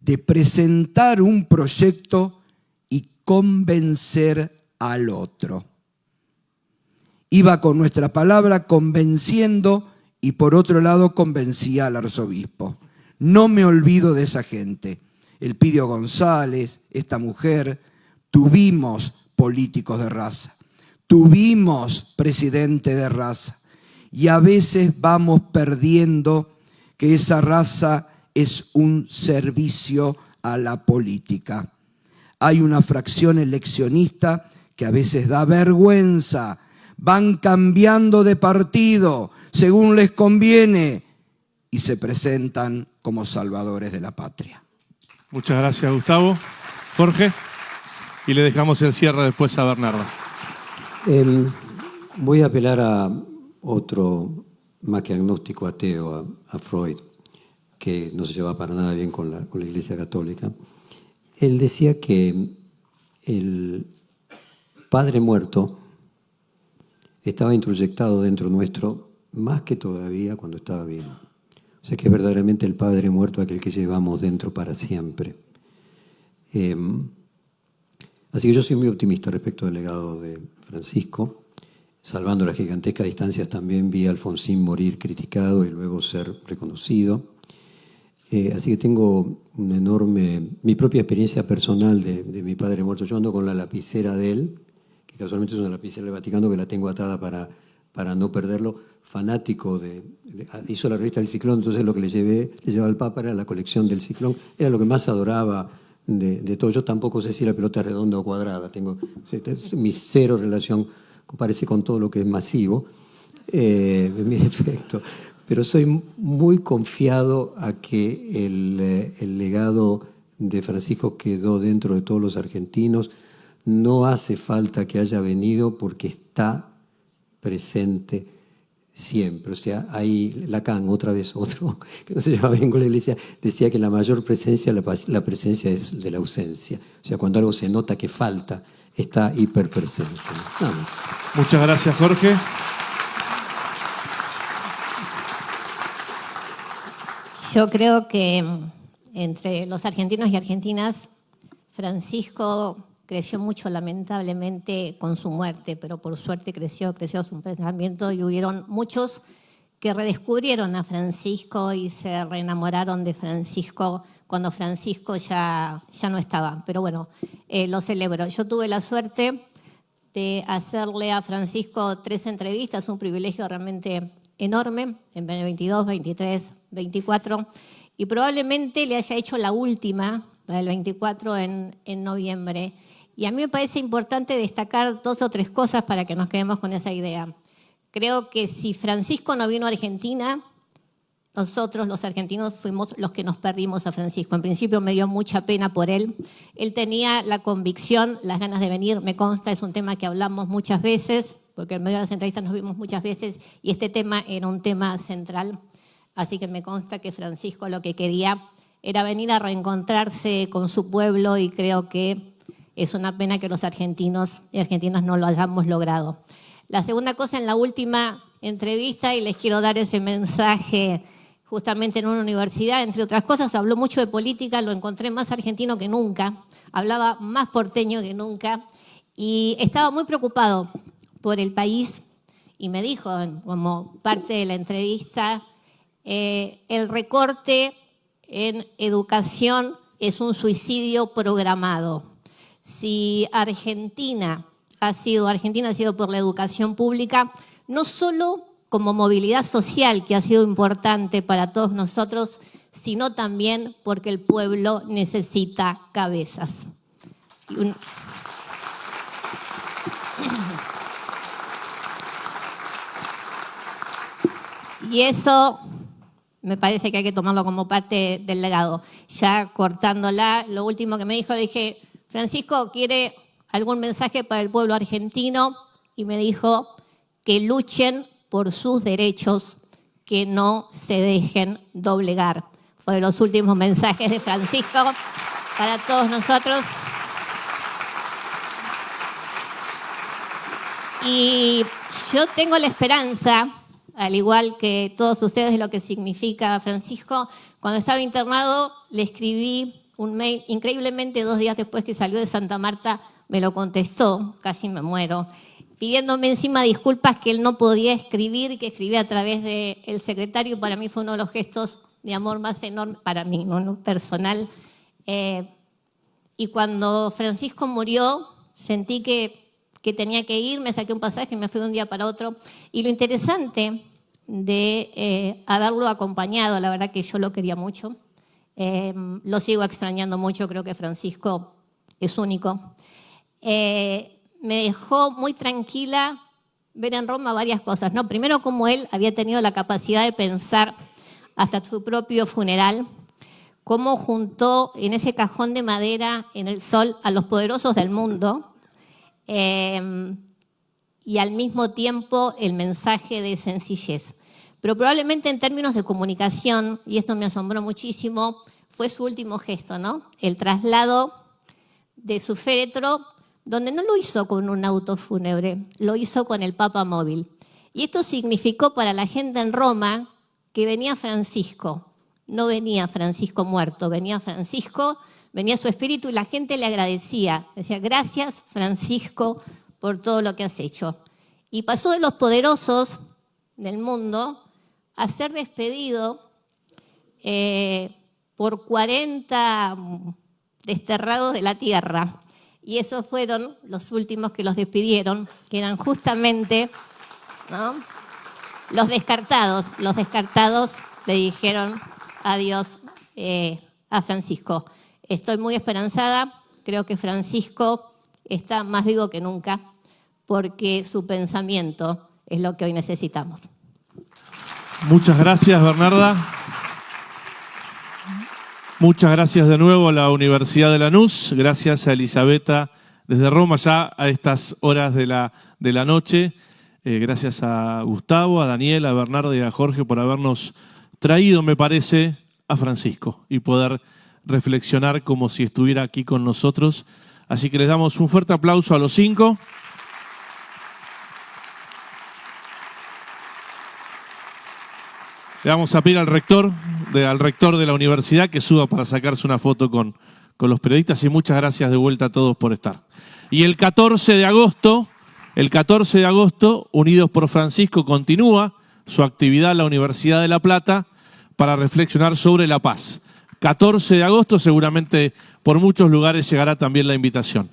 de presentar un proyecto y convencer al otro. Iba con nuestra palabra convenciendo y por otro lado convencía al arzobispo. No me olvido de esa gente. Elpidio González, esta mujer, tuvimos políticos de raza, tuvimos presidente de raza y a veces vamos perdiendo que esa raza es un servicio a la política. Hay una fracción eleccionista que a veces da vergüenza, van cambiando de partido según les conviene y se presentan como salvadores de la patria. Muchas gracias, Gustavo. Jorge, y le dejamos el cierre después a Bernardo. Voy a apelar a otro más que agnóstico ateo, a Freud, que no se lleva para nada bien con la Iglesia Católica. Él decía que el Padre muerto estaba introyectado dentro nuestro más que todavía cuando estaba bien. O sea que es verdaderamente el Padre muerto aquel que llevamos dentro para siempre. Así que yo soy muy optimista respecto del legado de Francisco. Salvando las gigantescas distancias, también vi a Alfonsín morir criticado y luego ser reconocido. Así que tengo una enorme... Mi propia experiencia personal de mi padre muerto. Yo ando con la lapicera de él, que casualmente es una lapicera del Vaticano, que la tengo atada para no perderlo. Fanático hizo la revista del Ciclón, entonces lo que le llevaba al Papa era la colección del Ciclón. Era lo que más adoraba de todo. Yo tampoco sé si la pelota es redonda o cuadrada. Tengo mi cero relación, parece, con todo lo que es masivo, mi defecto. Pero soy muy confiado a que el legado de Francisco quedó dentro de todos los argentinos. No hace falta que haya venido porque está presente siempre. O sea, ahí Lacan, otra vez otro, que no se llevaba bien con la Iglesia, decía que la mayor presencia, la presencia es de la ausencia. O sea, cuando algo se nota que falta, está hiperpresente. Nada más. Muchas gracias, Jorge. Yo creo que entre los argentinos y argentinas, Francisco creció mucho, lamentablemente, con su muerte, pero por suerte creció su pensamiento y hubieron muchos que redescubrieron a Francisco y se reenamoraron de Francisco cuando Francisco ya no estaba. Pero bueno, lo celebro. Yo tuve la suerte de hacerle a Francisco 3 entrevistas, un privilegio realmente enorme, en 22, 23, 24, y probablemente le haya hecho la última, la del 24, en noviembre. Y a mí me parece importante destacar 2 o 3 cosas para que nos quedemos con esa idea. Creo que si Francisco no vino a Argentina, nosotros los argentinos fuimos los que nos perdimos a Francisco. En principio me dio mucha pena por él. Él tenía la convicción, las ganas de venir, me consta, es un tema que hablamos muchas veces, porque en medio de las entrevistas nos vimos muchas veces y este tema era un tema central. Así que me consta que Francisco lo que quería era venir a reencontrarse con su pueblo y creo que es una pena que los argentinos y argentinas no lo hayamos logrado. La segunda cosa, en la última entrevista, y les quiero dar ese mensaje justamente en una universidad, entre otras cosas, habló mucho de política, lo encontré más argentino que nunca, hablaba más porteño que nunca y estaba muy preocupado por el país y me dijo, como parte de la entrevista, el recorte en educación es un suicidio programado. Si Argentina Argentina ha sido por la educación pública, no solo como movilidad social, que ha sido importante para todos nosotros, sino también porque el pueblo necesita cabezas. Y eso me parece que hay que tomarlo como parte del legado. Ya cortándola, lo último que me dijo, le dije, Francisco, ¿quiere algún mensaje para el pueblo argentino? Y me dijo que luchen por sus derechos, que no se dejen doblegar. Fue de los últimos mensajes de Francisco para todos nosotros. Y yo tengo la esperanza, al igual que todos ustedes, de lo que significa Francisco. Cuando estaba internado le escribí un mail, increíblemente 2 días después que salió de Santa Marta me lo contestó, casi me muero, pidiéndome encima disculpas que él no podía escribir, que escribía a través del secretario. Para mí fue uno de los gestos de amor más enormes, para mí, no personal. Y cuando Francisco murió, sentí que tenía que ir, me saqué un pasaje y me fui de un día para otro. Y lo interesante de haberlo acompañado, la verdad que yo lo quería mucho, lo sigo extrañando mucho, creo que Francisco es único. Me dejó muy tranquila ver en Roma varias cosas, ¿no? Primero, cómo él había tenido la capacidad de pensar hasta su propio funeral, cómo juntó en ese cajón de madera en el sol a los poderosos del mundo, y al mismo tiempo el mensaje de sencillez. Pero probablemente en términos de comunicación, y esto me asombró muchísimo, fue su último gesto, ¿no? El traslado de su féretro, donde no lo hizo con un auto fúnebre, lo hizo con el Papa móvil. Y esto significó para la gente en Roma que venía Francisco, no venía Francisco muerto, venía Francisco, venía su espíritu y la gente le agradecía. Decía, gracias Francisco por todo lo que has hecho. Y pasó de los poderosos del mundo a ser despedido por 40 desterrados de la tierra. Y esos fueron los últimos que los despidieron, que eran justamente, ¿no?, los descartados. Los descartados le dijeron adiós a Francisco. Estoy muy esperanzada, creo que Francisco está más vivo que nunca, porque su pensamiento es lo que hoy necesitamos. Muchas gracias, Bernarda. Muchas gracias de nuevo a la Universidad de Lanús. Gracias a Elisabetta desde Roma, ya a estas horas de la noche. Gracias a Gustavo, a Daniel, a Bernarda y a Jorge por habernos traído, me parece, a Francisco y poder reflexionar como si estuviera aquí con nosotros. Así que les damos un fuerte aplauso a los 5. Le vamos a pedir al rector de la universidad que suba para sacarse una foto con los periodistas, y muchas gracias de vuelta a todos por estar. Y el 14 de agosto, Unidos por Francisco continúa su actividad en la Universidad de La Plata para reflexionar sobre la paz. 14 de agosto, seguramente por muchos lugares llegará también la invitación.